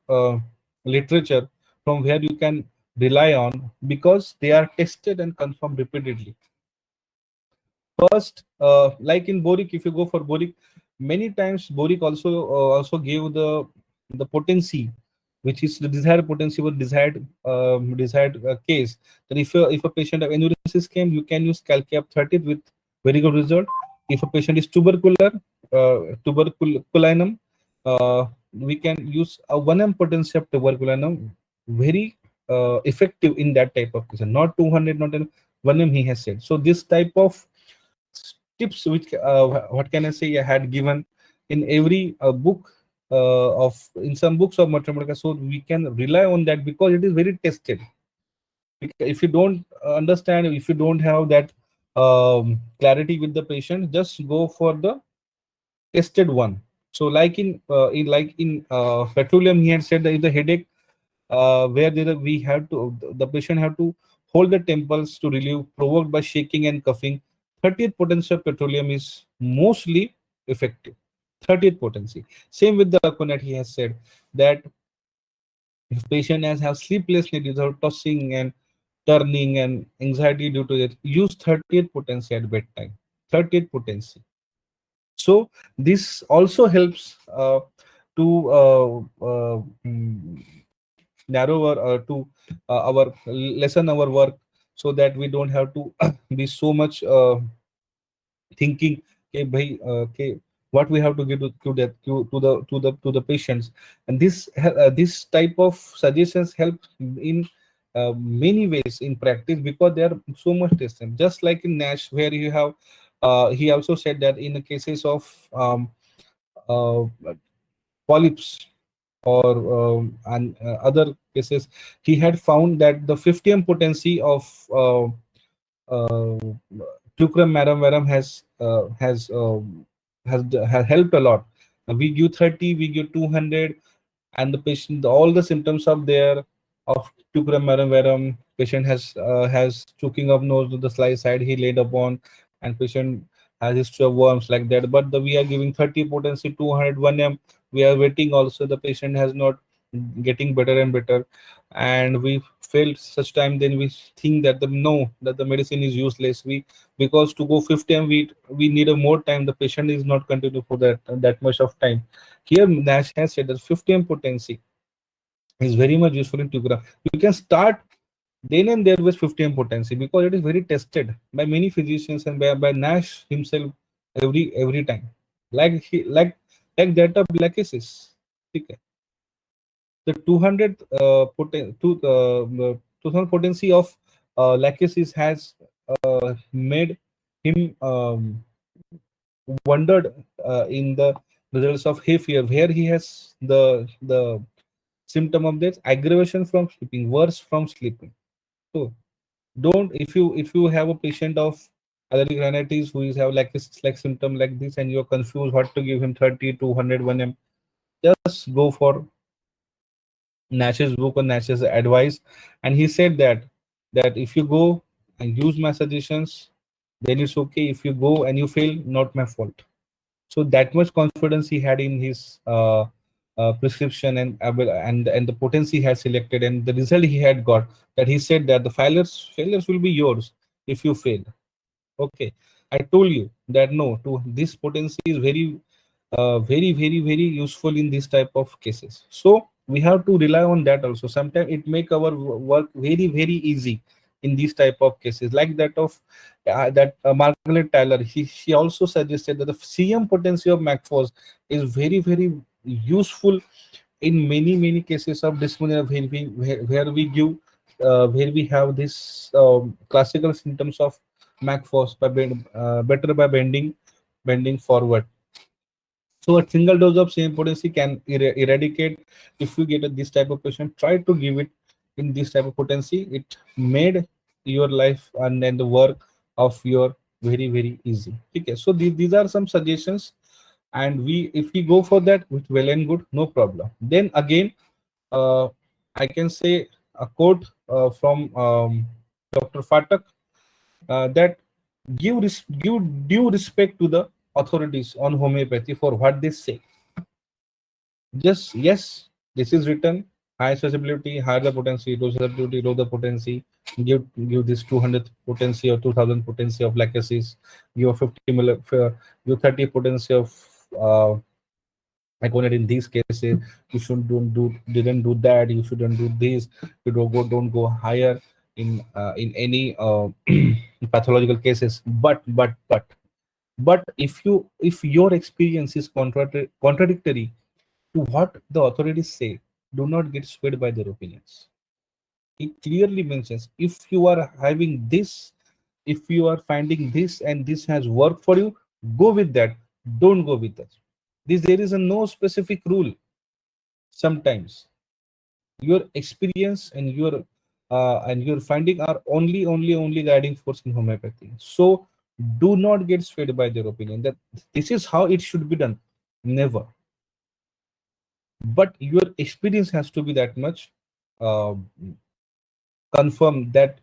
literature from where you can rely on, because they are tested and confirmed repeatedly. First, like in boric, if you go for boric, many times boric also gave the potency, which is the desired potency or desired case. Then if a patient of enuresis came, you can use calcium 30 with very good result. If a patient is tuberculinum, we can use a 1 m potency of tuberculinum, very effective in that type of case. Not 200, not 1 m, he has said. So this type of tips which what can I say, I had given in every book of in some books of mathematics, so we can rely on that because it is very tested. If you don't understand, if you don't have that clarity with the patient, just go for the tested one. So like in petroleum, he had said that if the headache where we have to, the patient have to hold the temples to relieve provoked by shaking and coughing. 30th potency of petroleum is mostly effective. 30th potency. Same with the aconite, he has said that if patient has have sleepless night without tossing and turning and anxiety due to it, use 30th potency at bedtime. 30th potency. So this also helps to narrow to our lessen our work, so that we don't have to be so much thinking okay, bhai, okay, what we have to give to the patients. And this type of suggestions help in many ways in practice, because they are so much tested. Just like in Nash, where you have he also said that in the cases of uh, polyps or and other cases, he had found that the 50m potency of uh, Tucrum marum has helped a lot. We give 30, we give 200, and the patient, all the symptoms are there of Tucrum marum. Patient has choking of nose to the side he laid upon, and patient has history of worms like that. But we are giving 30 potency, 200, 1 m. We are waiting also. The patient has not getting better and better, and we failed such time. Then we think that the medicine is useless. Because to go 50 m, we need a more time. The patient is not continue for that much of time. Here Nash has said that 50m potency is very much useful in tuberculosis. You can start then and there with 50m potency, because it is very tested by many physicians and by Nash himself every time. Like he like that of lachesis. Okay. The 200 200 potency of lachesis has made him wondered in the results of hay fever, where he has the symptom of this aggravation from sleeping, worse from sleeping. So don't, if you have a patient of allergic rhinitis who is have like this like symptom like this, and you're confused what to give him, 30, 200, 1 m, just go for Nash's book or Nash's advice. And he said that if you go and use my suggestions, then it's okay. If you go and you fail, not my fault. So that much confidence he had in his prescription, and the potency he had selected and the result he had got, that he said that the failures will be yours if you fail. Okay, I told you that no, to this potency is very useful in this type of cases. So we have to rely on that also. Sometimes it make our work very easy in these type of cases, like that of that Margaret Tyler. She also suggested that the CM potency of McFors is very useful in many cases of dyspnea, where we give where we have this classical symptoms of McFors by better by bending forward. So a single dose of same potency can eradicate. If you get this type of patient, try to give it in this type of potency. It made your life and then the work of your very easy. Okay, so these are some suggestions and we if we go for that, it's well and good, no problem. Then again, uh, I can say a quote from Dr. Fatak, that give due respect to the authorities on homeopathy for what they say. Just yes, this is written: high susceptibility, higher the potency; low susceptibility, low the potency. Give this 200 potency or 2000 potency of lacasis. Give a give 30 potency of uh, Aconite in these cases. You should don't do didn't do that. You shouldn't do this. You don't go higher in any pathological cases. But if your experience is contradictory to what the authorities say, do not get swayed by their opinions. It clearly mentions, if you are having this, if you are finding this and this has worked for you, go with that. Don't go with that. This There is a no specific rule. Sometimes your experience and your finding are only guiding force in homeopathy. So do not get swayed by their opinion that this is how it should be done. Never. But your experience has to be that much uh, confirmed, that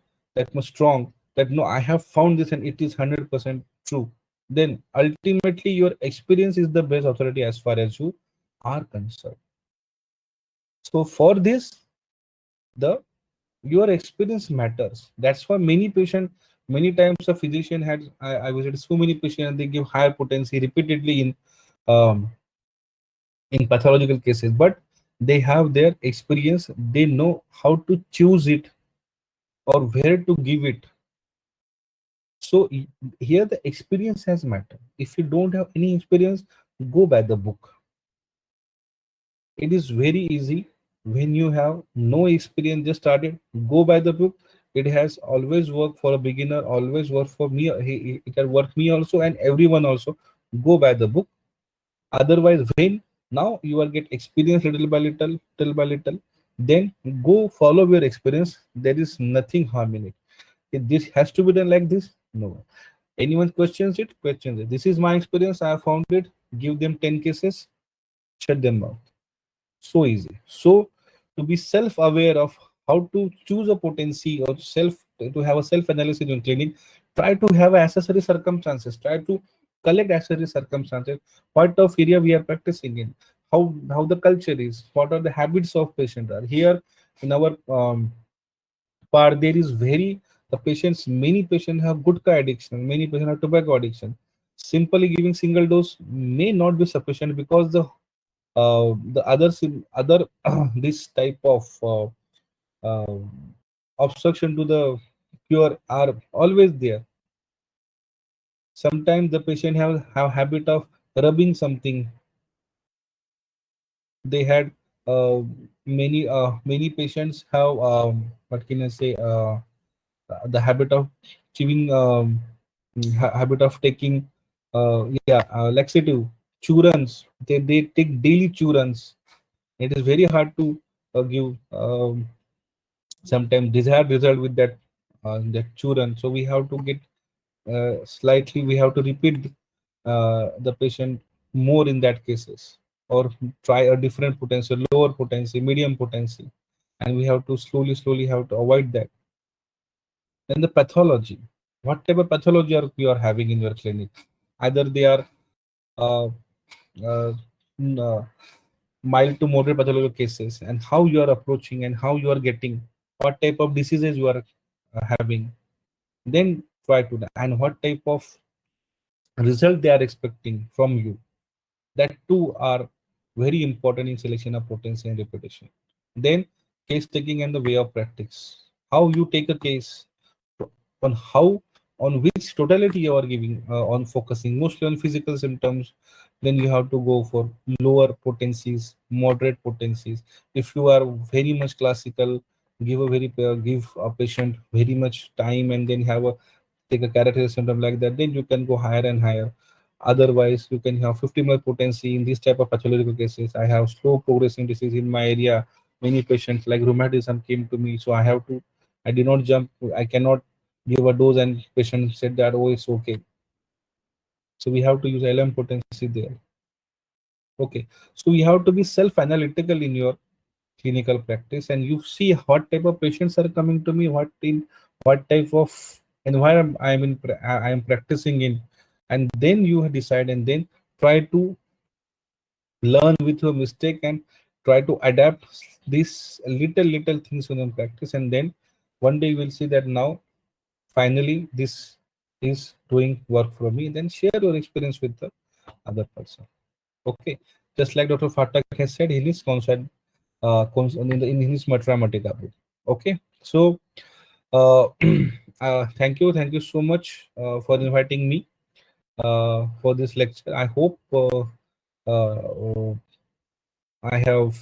much strong, that no, I have found this and it is 100% true. Then ultimately your experience is the best authority as far as you are concerned. So for this, the your experience matters. That's why many patient, many times a physician had, I visited so many patients and they give higher potency repeatedly um, in pathological cases, but they have their experience. They know how to choose it or where to give it. So here the experience has matter. If you don't have any experience, go by the book. It is very easy. When you have no experience, just started, go by the book. It has always worked for a beginner, always worked for me. It has worked me also and everyone also. Go by the book. Otherwise, when now you are get experience little by little, then go follow your experience. There is nothing harm in it. If this has to be done like this, no. Anyone questions it, questions it. This is my experience. I have found it. Give them 10 cases, shut them out. So easy. So to be self-aware of how to choose a potency or to have a self-analysis in clinic, try to have accessory circumstances. Try to collect accessory circumstances. What of area we are practicing in, how the culture is, what are the habits of patient are here in our part. There is very the patients. Many patients have gutka addiction. Many patients have tobacco addiction. Simply giving single dose may not be sufficient because the other this type of uh, obstruction to the cure are always there. Sometimes the patient have habit of rubbing something. They had many patients have what can I say, the habit of chewing, habit of taking laxative churans. They take daily churans. It is very hard to give sometimes desired result with that churn. So we have to get slightly, we have to repeat the patient more in that cases, or try a different potency, lower potency, medium potency, and we have to slowly have to avoid that. Then the pathology, what type of pathology are you are having in your clinic? Either they are uh, uh, n- uh, mild to moderate pathological cases, and how you are approaching and how you are getting, what type of diseases you are having. Then try to and what type of result they are expecting from you. That two are very important in selection of potency and reputation. Then case taking and the way of practice, how you take a case, on how, on which totality you are giving, on focusing mostly on physical symptoms. Then you have to go for lower potencies, moderate potencies. If you are very much classical, give a patient very much time and then have a take a character symptom like that, then you can go higher and higher. Otherwise, you can have 50 ml potency in this type of pathological cases. I have slow progressing disease in my area. Many patients like rheumatism came to me, so I did not jump. I cannot give a dose, and patient said that, oh, it's okay. So we have to use LM potency there. Okay, so you have to be self-analytical in your clinical practice, and you see what type of patients are coming to me, what type of environment I am practicing in, and then you decide, and then try to learn with your mistake and try to adapt these little things in your practice, and then one day you will see that now finally this is doing work for me. Then share your experience with the other person. Okay, just like Dr. Fatak has said in his concert, in his Mathematica book. Okay, so thank you so much for inviting me for this lecture. I hope I have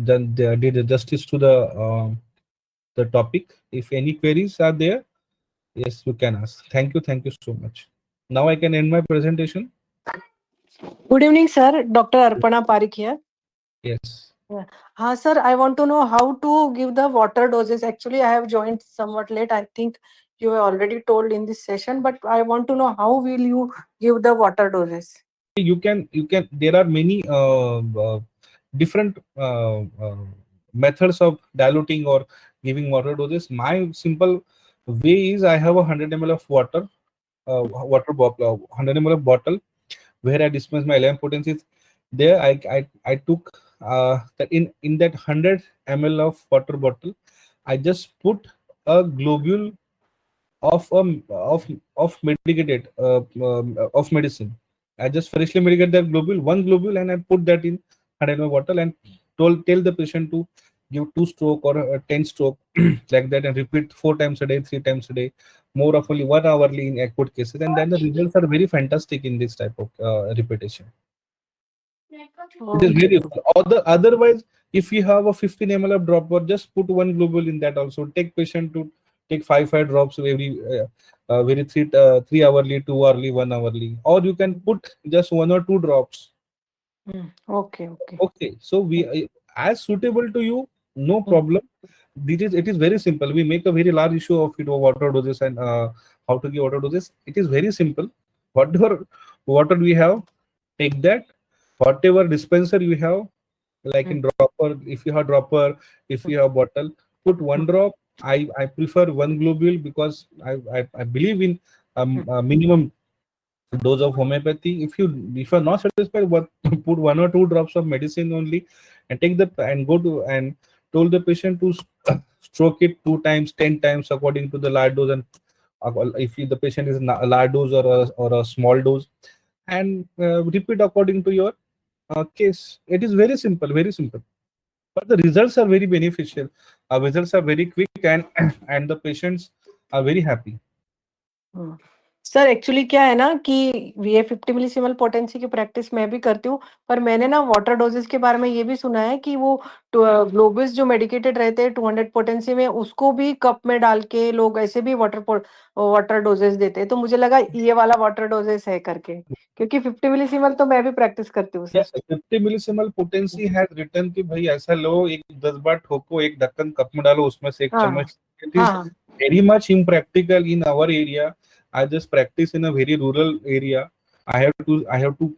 did justice to the topic. If any queries are there, yes, you can ask. Thank you so much. Now I can end my presentation. Good evening, sir. Dr. Arpana Parikh here. Yes. Yeah. Sir, I want to know how to give the water doses. Actually, I have joined somewhat late. I think you have already told in this session, but I want to know how will you give the water doses? You can there are many different methods of diluting or giving water doses. My simple way is I have a 100 ml of water, water bottle, 100 ml of bottle where I dispense my 11 potencies. There I took that in that 100 ml of water bottle, I just put a globule of of medicated of medicine. I just freshly medicate that globule, one globule, and I put that in 100 ml bottle and tell the patient to give 2 stroke or 10 stroke like that, and repeat 4 times a day, 3 times a day, more of only 1 hourly in acute cases, and then the results are very fantastic in this type of repetition. It is Okay. very useful. Otherwise, if you have a 15 ml of dropper, just put one globule in that also. Take patient to take five drops very 3 hourly, 2 hourly, 1 hourly, or you can put just 1 or 2 drops. Okay. Okay. Okay, so we as suitable to you, no Mm. problem. It is very simple. We make a very large issue of it, of water doses and how to give water doses. It is very simple. Whatever water we have, take that. Whatever dispenser you have, like in Mm. dropper, if you have dropper, if you have bottle, put one Mm. drop. I prefer one globule because I believe in Mm. minimum dose of homeopathy. If you're not satisfied, what put 1 or 2 drops of medicine only, and take the and go to and told the patient to stroke it 2 times, 10 times according to the large dose, and if the patient is a large dose or a small dose, and repeat according to your case. It is very simple, very simple. But the results are very beneficial. Our results are very quick, and and the patients are very happy. हाँ। Sir actually क्या है ना कि ये 50 millesimal potency की practice मैं भी करती हूँ, पर मैंने ना वाटर डोजेस के बारे में ये भी सुना है कि वो ग्लोबस जो मेडिकेटेड रहते हैं 200 पोटेंसी में, उसको भी कप में डाल के लोग ऐसे भी वाटर डोजेस देते हैं। तो मुझे लगा ये वाला वाटर डोजेस है करके, क्योंकि 50 मिलीसिमल तो मैं भी प्रैक्टिस करती हूँ sir. Yes, 50 millesimal potency has return कि भाई ऐसा लो, एक 10 बार ठोको, एक ढक्कन कप में डालो, उसमें से एक हाँ चम्मच. It is हाँ very much impractical in our area. I just practice in a very rural area. I have to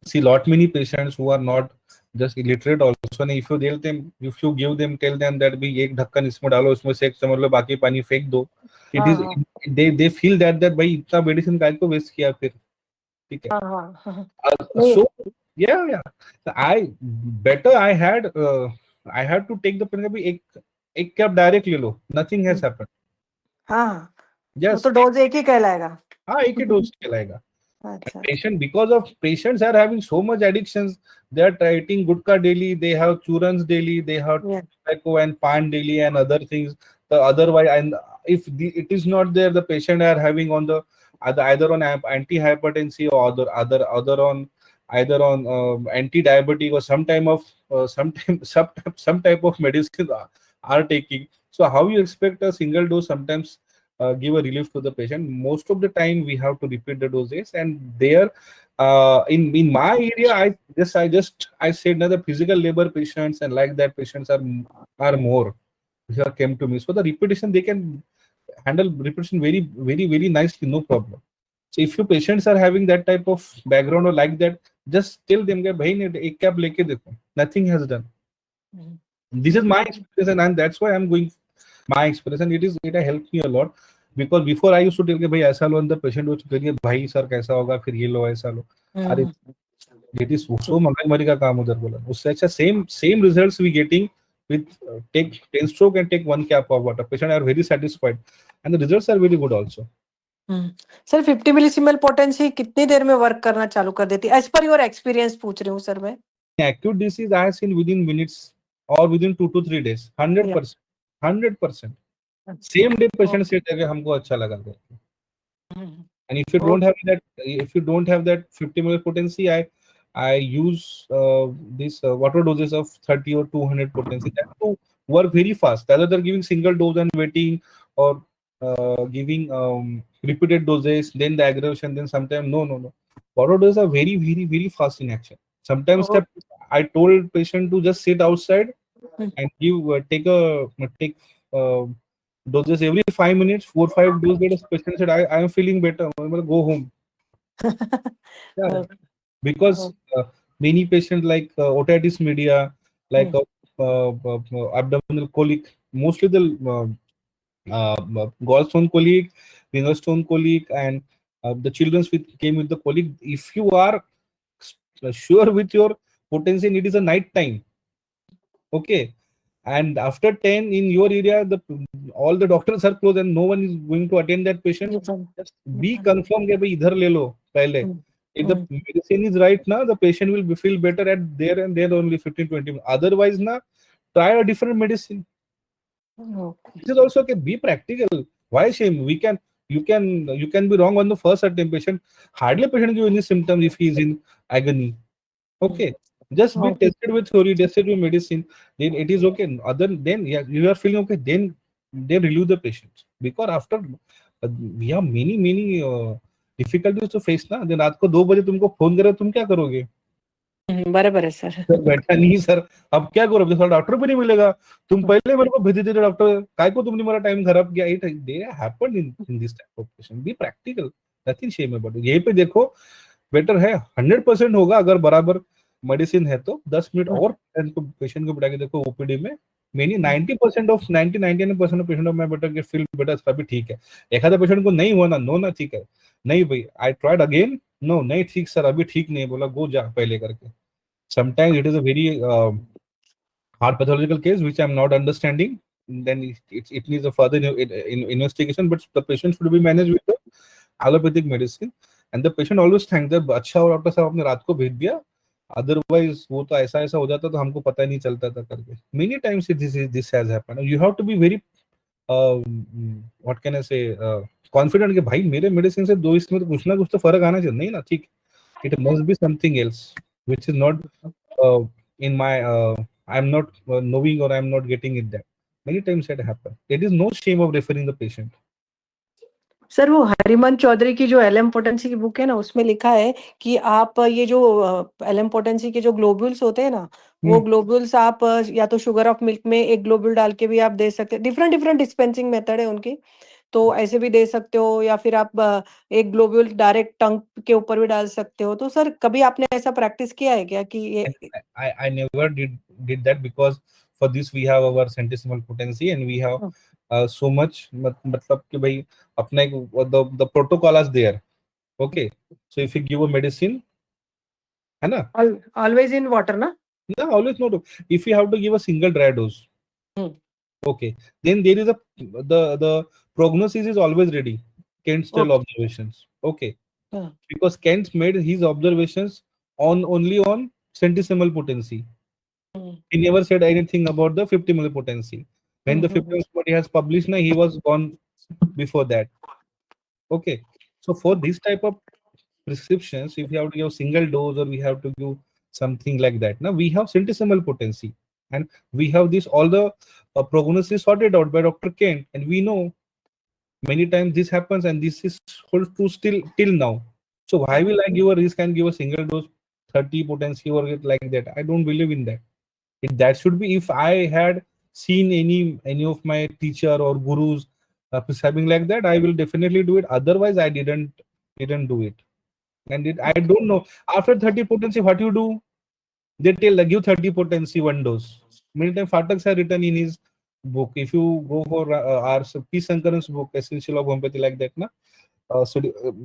see lot many patients who are not just illiterate also. And if you give them, tell them that भाई एक ढक्कन इसमें डालो, इसमें से एक चम्मच लो, बाकी पानी फेंक दो. It हाँ is हाँ they feel that भाई इतना मेडिसिन काय को वेस्ट किया फिर. ठीक है. हाँ हाँ हाँ। नहीं। So yeah. I better I had to take the pen भी एक कैप डायरेक्ट ले लो. Nothing has happened. हाँ हाँ, वो तो Just डोज एक ही कहलाएगा। हाँ, एक ही डोज चलाएगा. अच्छा अच्छा। Patient, because of patients are having so much addictions, they are eating gutka daily, they have churans daily, they have Yeah. tobacco and pan daily and other things. The otherwise, and if it is not there, the patient are having on the either on anti-hypertensive or other on either on anti-diabetic or some time of some type of medicine are taking. So how you expect a single dose sometimes give a relief to the patient? Most of the time we have to repeat the doses, and there in my area, I said now the physical labor patients and like that patients are more here came to me. So the repetition, they can handle repetition very nicely, no problem. So if your patients are having that type of background or like that, just tell them that bhai ne ek cap leke dekho, nothing has done. Hmm, This is my hmm, experience, and that's why I'm going my experience, and it has helped me a lot. Because before I used to tell कि भाई ऐसा लो, and the patient was करिए भाई sir कैसा होगा, फिर ये लो ऐसा लो. अरे हम्म, it is so मगजमारी का काम उधर बोला. उससे अच्छा same results we getting with take 10 stroke and take one cap of water. Patient are very satisfied, and the results are very good also. हम्म. सर 50 मिलीसीमल पोटेंसी कितनी देर में वर्क करना चालू कर देती है, एज पर योर एक्सपीरियंस पूछ रही हूँ सर मैं. Acute disease I have seen within minutes or within 2 to 3 days, hundred या. percent, 100%. Same day patient okay. said कि हमको अच्छा लगा था. हम्म, And if you don't have that 50 ml potency, I use this water doses of 30 or 200 potency, that to work very fast rather than giving single dose and waiting, or giving repeated doses, then the aggravation, then sometimes no. Water doses are very very very fast in action. Sometimes oh, step I told patient to just sit outside hmm. and give take doses every 5 minutes, 4 5 doses. Patient said, I am feeling better. I'm gonna go home. Yeah, okay. because many patients like otitis media, like hmm, abdominal colic, mostly the gallstone colic, renal stone colic, and the children with came with the colic. If you are sure with your potency, and it is a night time, okay, and after 10 in your area, the all the doctors are closed and no one is going to attend that patient. ये सब. Just be confirmed कि भाई इधर ले लो पहले. हम्म, If the hmm, medicine is right now, the patient will be feel better at there and there only 15 20 minutes. Otherwise na, try a different medicine. Okay. This is also okay, be practical. Why shame? You can be wrong on the first attempt. Patient hardly patient give any symptoms if he is in agony. Okay, just be okay. tested with theory, tested with medicine. Then it is okay. Other then, yeah, you are feeling okay. Then relieve the patients, because after we have many difficulties to face ना. Then रात को 2 बजे तुमको phone करे, तुम क्या करोगे? बराबर है सर. सर बैठा नहीं सर, अब क्या करो, अब तो डॉक्टर भी नहीं मिलेगा. तुम पहले मेरे को भेज देते डॉक्टर, काय को तुमने मेरा टाइम खराब किया. It they happen in this type of patient. Be practical, nothing shame about it. यहीं पे देखो, बेटर है 100% होगा अगर बराबर मेडिसिन है तो 10 मिनट और पेशेंट को बिठा के देखो ओपीडी में. Many 90% of 99% of patient of my better gate feel better, सभी ठीक है. एक आधा पेशेंट को नहीं हुआ ना, नो ना ठीक है, नहीं भाई आई ट्राइड अगेन, नो नहीं ठीक सर अभी ठीक नहीं बोला, गो जा पहले करके. Sometimes it is a very hard pathological case which I'm not understanding. Then it needs a further investigation, but the patient should be managed with the allopathic medicine. And the patient always thanks that अच्छा हो doctor साहब आपने रात को भेज दिया, otherwise वो तो ऐसा ऐसा हो जाता तो हमको पता ही नहीं चलता था करके. Many times this has happened. You have to be very what can I say confident कि भाई मेरे मेडिसिन से दो इसमें तो कुछ ना कुछ तो फर्क आना चाहिए. नहीं ना ठीक, it must be something else which is not uh, in my I'm not knowing, or I'm not getting it that. Many times it happen. There is no shame of referring the patient. Sir वो हरिमन चौधरी की जो LM potency की book है ना, उसमें लिखा है कि आप ये जो एलएम पोटेंसी के जो ग्लोब्यूल्स होते हैं ना, वो Hmm. ग्लोब्यूल्स आप या तो शुगर ऑफ मिल्क में एक ग्लोब्यूल डाल के भी आप दे सकते हैं. डिफरेंट डिफरेंट डिस्पेंसिंग मेथड है उनकी, तो ऐसे भी दे सकते हो, या फिर आप एक ग्लोब्यूल डायरेक्ट टंग के ऊपर भी डाल सकते हो. तो सर कभी आपने ऐसा प्रैक्टिस किया है क्या कि ये. I never did that, because for this we have our centesimal potency, and we have so much मतलब कि भाई अपना एक the protocol is there. Okay, so if you give a medicine, है ना, ऑलवेज इन वाटर ना. no, always not. If you have to give a single dry dose, hmm, okay, then there is a the prognosis is always ready. Kent's tell okay. observations. Okay, हाँ, because Kent made his observations on only on centesimal potency. Hmm, He never said anything about the 50 milli potency. When the 50 hmm, milli he has published, na, he was gone before that. Okay, so for this type of prescriptions, if you have to give single dose or we have to give something like that, now we have centesimal potency, and we have this all the prognosis sorted out by Dr. Kent, and we know many times this happens, and this is holds true still till now. So why will I give a risk and give a single dose 30 potency or get like that? I don't believe in that. That should be if I had seen any of my teacher or gurus prescribing like that, I will definitely do it. Otherwise, I didn't He didn't do it. And I don't know. After 30 potency, what you do? They tell like give 30 potency one dose. Meantime, Fataks has written in his book. If you go for our P. Sankaran's book, Essential of Homeopathy, like that, na?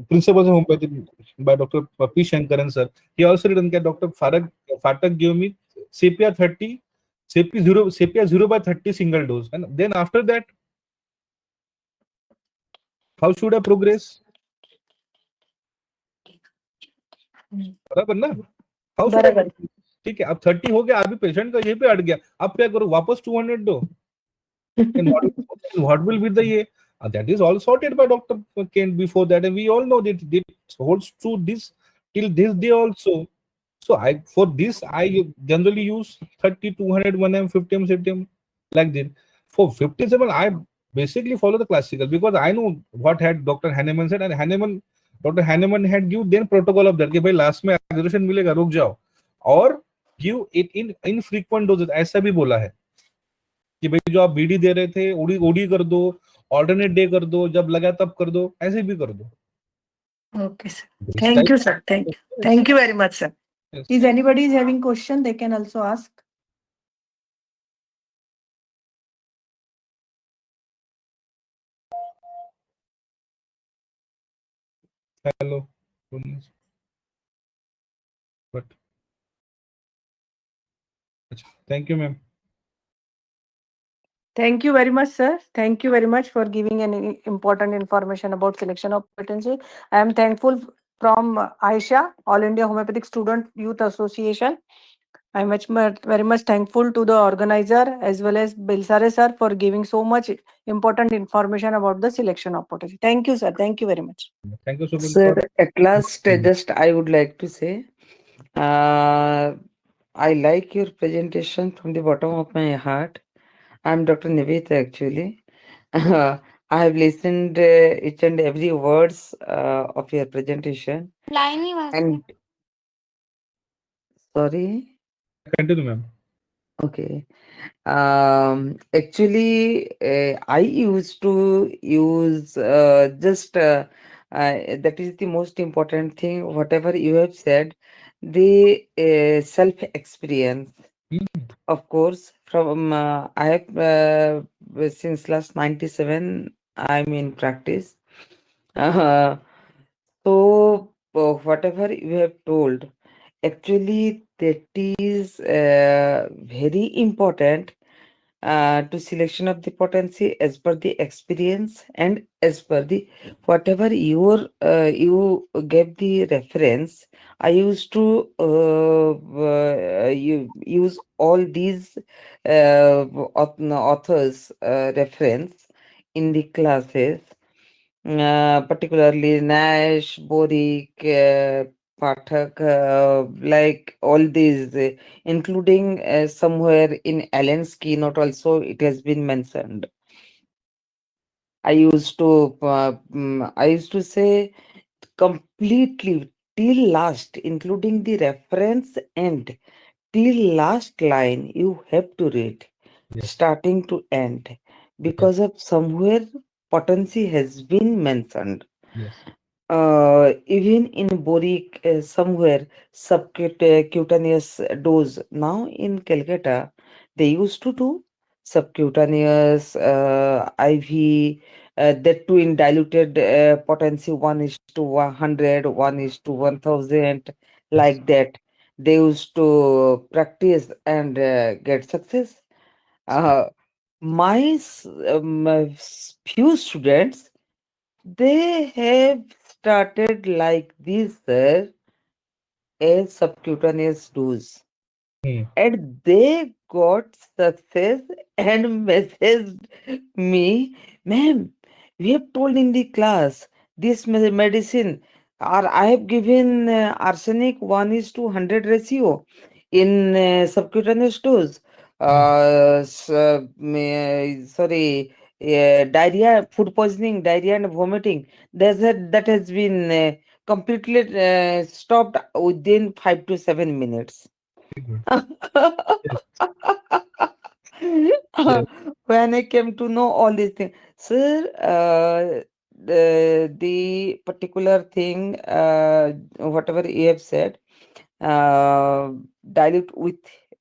Principles of Homeopathy by Dr. P. Shankaran sir. He also written that Dr. Fatak gave me sepia 30, sepia 0 by 30 single dose. And then after that, how should I progress? बराबर ना? How should I बराबर. progress? ठीक है, अब 30 हो गया, अभी patient का ये पे अट गया, अब क्या करो, वापस 200 दो. And what will be the year? That is all sorted by Dr. Kent before that, and we all know that it holds true this till this day also. So I for this I generally use 30, 200, 1M, 50M, 50M like that. For 57, I basically follow the classical because I know what had Dr. Hahnemann said, and Dr. Hahnemann had give then protocol of that कि भाई last में exertion मिलेगा रुक जाओ और give it in infrequent doses ऐसा भी बोला है कि भाई जो आप बीडी दे रहे थे ओडी ओडी कर दो ऑल्टरनेट डे कर दो जब लगा तब कर दो ऐसे भी कर दो Okay, sir. This Thank type you, sir. Thank you. yes, Thank you very much, sir. yes. Is anybody is having question? They can also ask. Hello. But thank you, ma'am. Thank you very much, sir. Thank you very much for giving an important information about selection of potency. I am thankful from Aisha, All India Homeopathic Student Youth Association. I am very much thankful to the organizer as well as Bilsare sir for giving so much important information about the selection of potency. Thank you, sir. Thank you very much. Thank you, Subin, Sir, for at last, just I would like to say, uh, I like your presentation from the bottom of my heart. I'm Dr. Nivita actually. I have listened each and every words of your presentation. And sorry, continue, ma'am. okay. Actually, I used to use just that is the most important thing. Whatever you have said, the self experience. Hmm. Of course, from I have since last 97, I'm in practice. Uh, so whatever you have told, actually that is very important to selection of the potency as per the experience and as per the whatever you gave the reference. I used to use all these authors reference in the classes, particularly Nash, Borik, Pathak, like all these, including somewhere in Allen's keynote also it has been mentioned. I used to say completely till last, including the reference and till last line you have to read, Yes, starting to end, yes, because of somewhere potency has been mentioned. yes, Even in Borik, somewhere subcutaneous dose. Now in Calcutta, they used to do subcutaneous IV, that too in diluted potency 1 is to 100, 1 is to 1000, yes, like that. They used to practice and get success. Uh, few students, they have started like this, sir, as subcutaneous dose. hmm, And they got success and messaged me, ma'am, we have told in the class this medicine, or I have given arsenic 1 is to 100 ratio in subcutaneous dose. hmm. Sorry, diarrhea, food poisoning, diarrhea and vomiting. That has been completely stopped within 5 to 7 minutes. Very good. Yes, yes, When I came to know all these things, sir, the particular thing, whatever you have said, uh, dilute with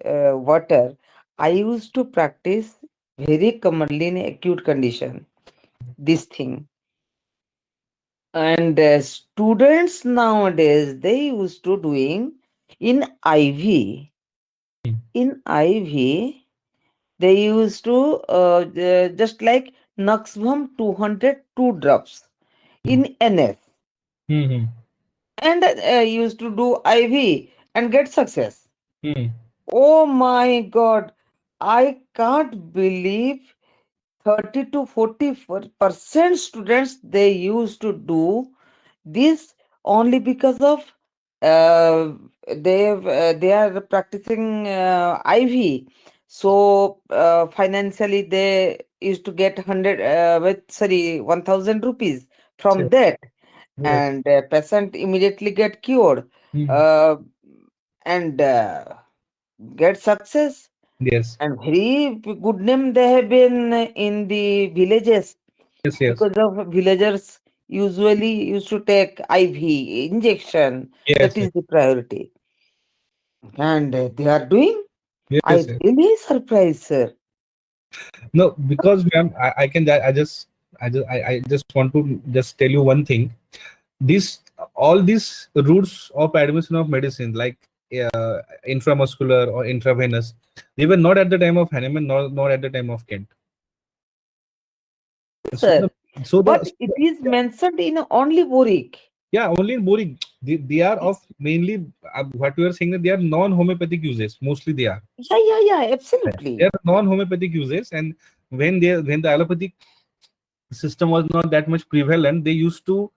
water. I used to practice very commonly in acute condition this thing. And students nowadays they used to doing in IV. In IV, they used to just like Nuxvam 202 drops in NF, Hmm. and used to do IV and get success. Hmm. Oh my God, I can't believe 30 to 40% students they used to do this only because of uh, they are practicing IV. So financially they used to get 100 sorry 1000 rupees from Yes. that, Yes. and patient immediately get cured, Hmm. uh, and get success, Yes. and very good name they have been in the villages, Yes. Yes. because of villagers usually used to take IV injection. That Yes. is Yes. the priority, and they are doing. Yes. I Yes. really surprised, sir. No, because ma'am, I just want to just tell you one thing. This all these routes of administration of medicine, like intramuscular or intravenous, they were not at the time of Hahnemann, nor at the time of Kent. So Sir, the so the, but so it the is mentioned in only Boric. yeah, only in boring. They are of mainly what we are saying that they are non-homeopathic uses. Mostly they are. Yeah, yeah, yeah, They absolutely. are non-homeopathic uses, and when the allopathic system was not that much prevalent, they used to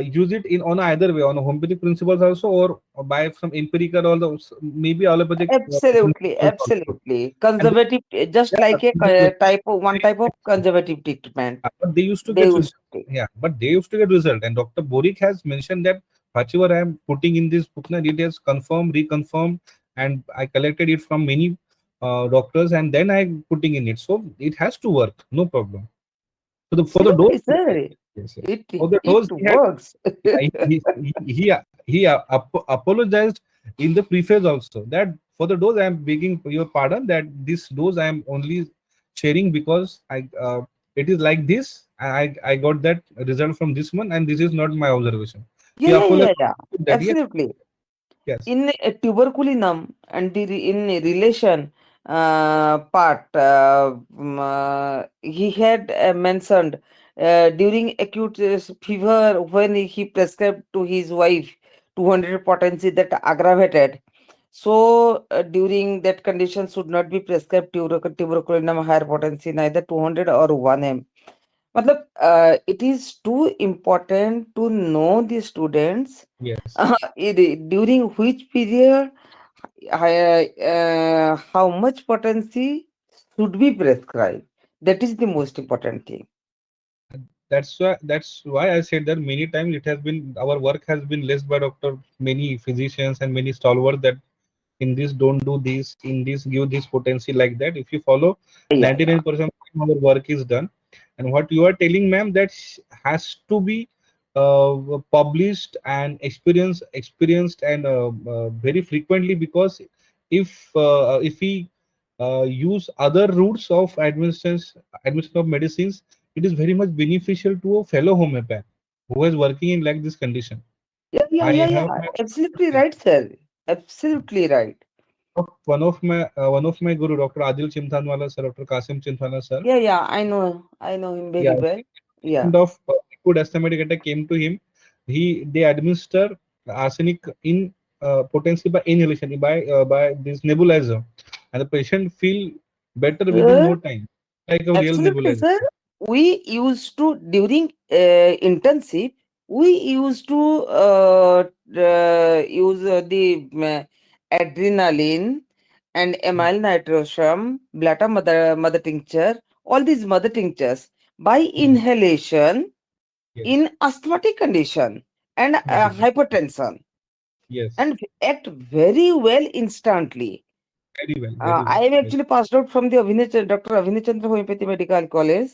use it in on either way on a homeopathic principles also, or by some empirical or maybe allopathic Absolutely, principles also. absolutely. And Conservative, just yeah, like a type of one type of conservative treatment. but they used to They get used result. to take. Yeah, but they used to get result. And Dr. Borik has mentioned that whatever I am putting in this book, now it is confirmed, reconfirmed, and I collected it from many doctors, and then I putting in it. So it has to work, no problem. For the dose, Absolutely, sir. yes, yes. It For the it dose, he had works. yeah, he apologized in the preface also that for the dose I am begging your pardon that this dose I am only sharing because it is like this. I got that result from this one and this is not my observation. Yeah, He yeah, yeah, apologized yeah. that yes, Absolutely. yes, In tuberculinum and in relation part, he had mentioned during acute fever when he prescribed to his wife 200 potency that aggravated. So during that condition should not be prescribed tuberculinum higher potency, neither 200 or 1 m. मतलब it is too important to know the students yes. during which period how much potency should be prescribed. That is the most important thing. That's why I said that many times it has been our work has been led by doctor, many physicians and many stalwart that in this don't do this, in this give this potency like that. If you follow, Yeah, yeah. 99% of our work is done. And what you are telling, ma'am, that has to be published and experienced and very frequently, because if we use other routes of administration of medicines, it is very much beneficial to a fellow homeopath who is working in like this condition. Yeah, yeah, I yeah, have yeah. Absolutely right, sir. Absolutely right. one of my guru, Dr. Adil Chimthanwala sir, Dr. Kasim Chimthanwala sir. Yeah, yeah. I know him Yeah, very well. Yeah. kind of liquid asthmatic attack came to him. They administer arsenic in potency by inhalation by this nebulizer, and the patient feel better within Sir, no time, like a real absolutely, nebulizer. sir. We used to during intensive. We used to use the adrenaline and amyl nitrosum, mother tincture, all these mother tinctures by Mhm. inhalation Yes, in asthmatic condition and very well. hypertension, Yes, and act very well instantly. very well, very well, I have very actually passed out from the Dr. Abhinay Chandra Homeopathy Medical College.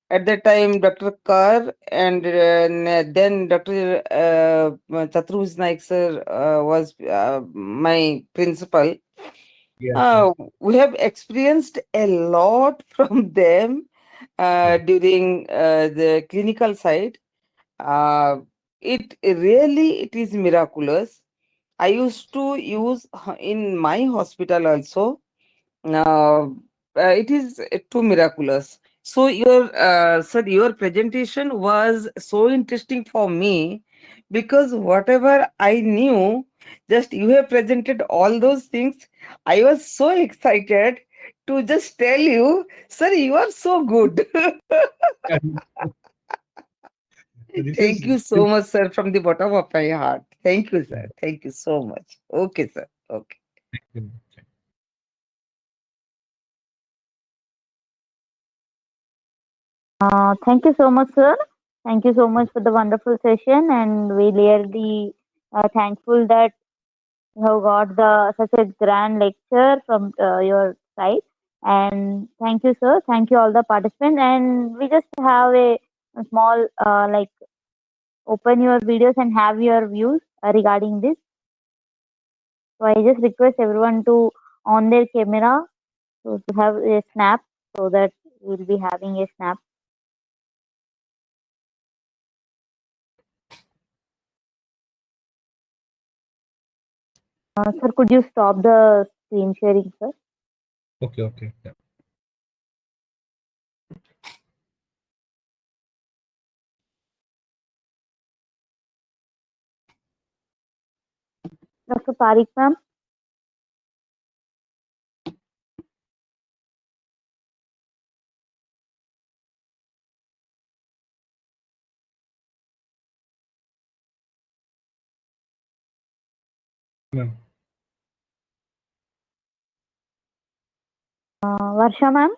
At that time, Dr. Kar and then Dr. Chaturvedi Naik sir was my principal. Yes, yes. Uh, we have experienced a lot from them Yes. during the clinical side. Uh, it is miraculous. I used to use in my hospital also. Uh, it is too miraculous. So your presentation was so interesting for me because whatever I knew, just you have presented all those things. I was so excited to just tell you, sir, you are so good. This Thank is you so much, sir, from the bottom of my heart. Thank you, sir. Thank you so much. Okay, sir. Okay. Thank you so much, sir. Thank you so much for the wonderful session, and we really thankful that you have got the such a grand lecture from your side. And thank you, sir. Thank you all the participants. And we just have a small open your videos and have your views regarding this. So I just request everyone to on their camera to have a snap so that we'll be having a snap. Sir, could you stop the screen sharing, sir? okay, okay. Yeah. Dr. Parik ma'am. Ma'am. Varsha ma'am.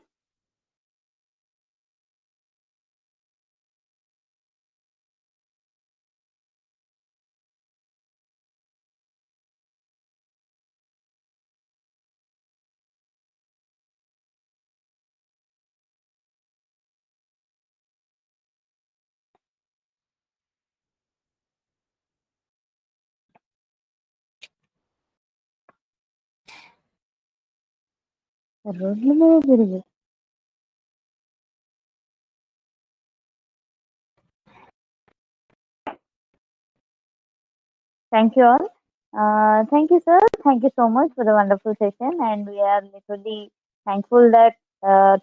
Thank you all. Thank you, sir. Thank you so much for the wonderful session. And we are literally thankful that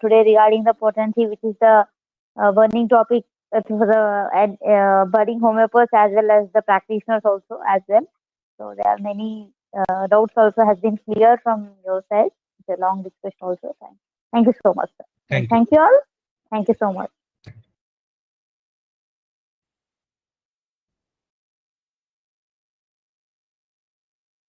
today, regarding the potency, which is the burning topic for the budding homeopaths as well as the practitioners also as well. So there are many doubts also has been clear from your side. It's a long discussion also. Thank you so much, sir. And Thank you. thank you all. Thank you so much.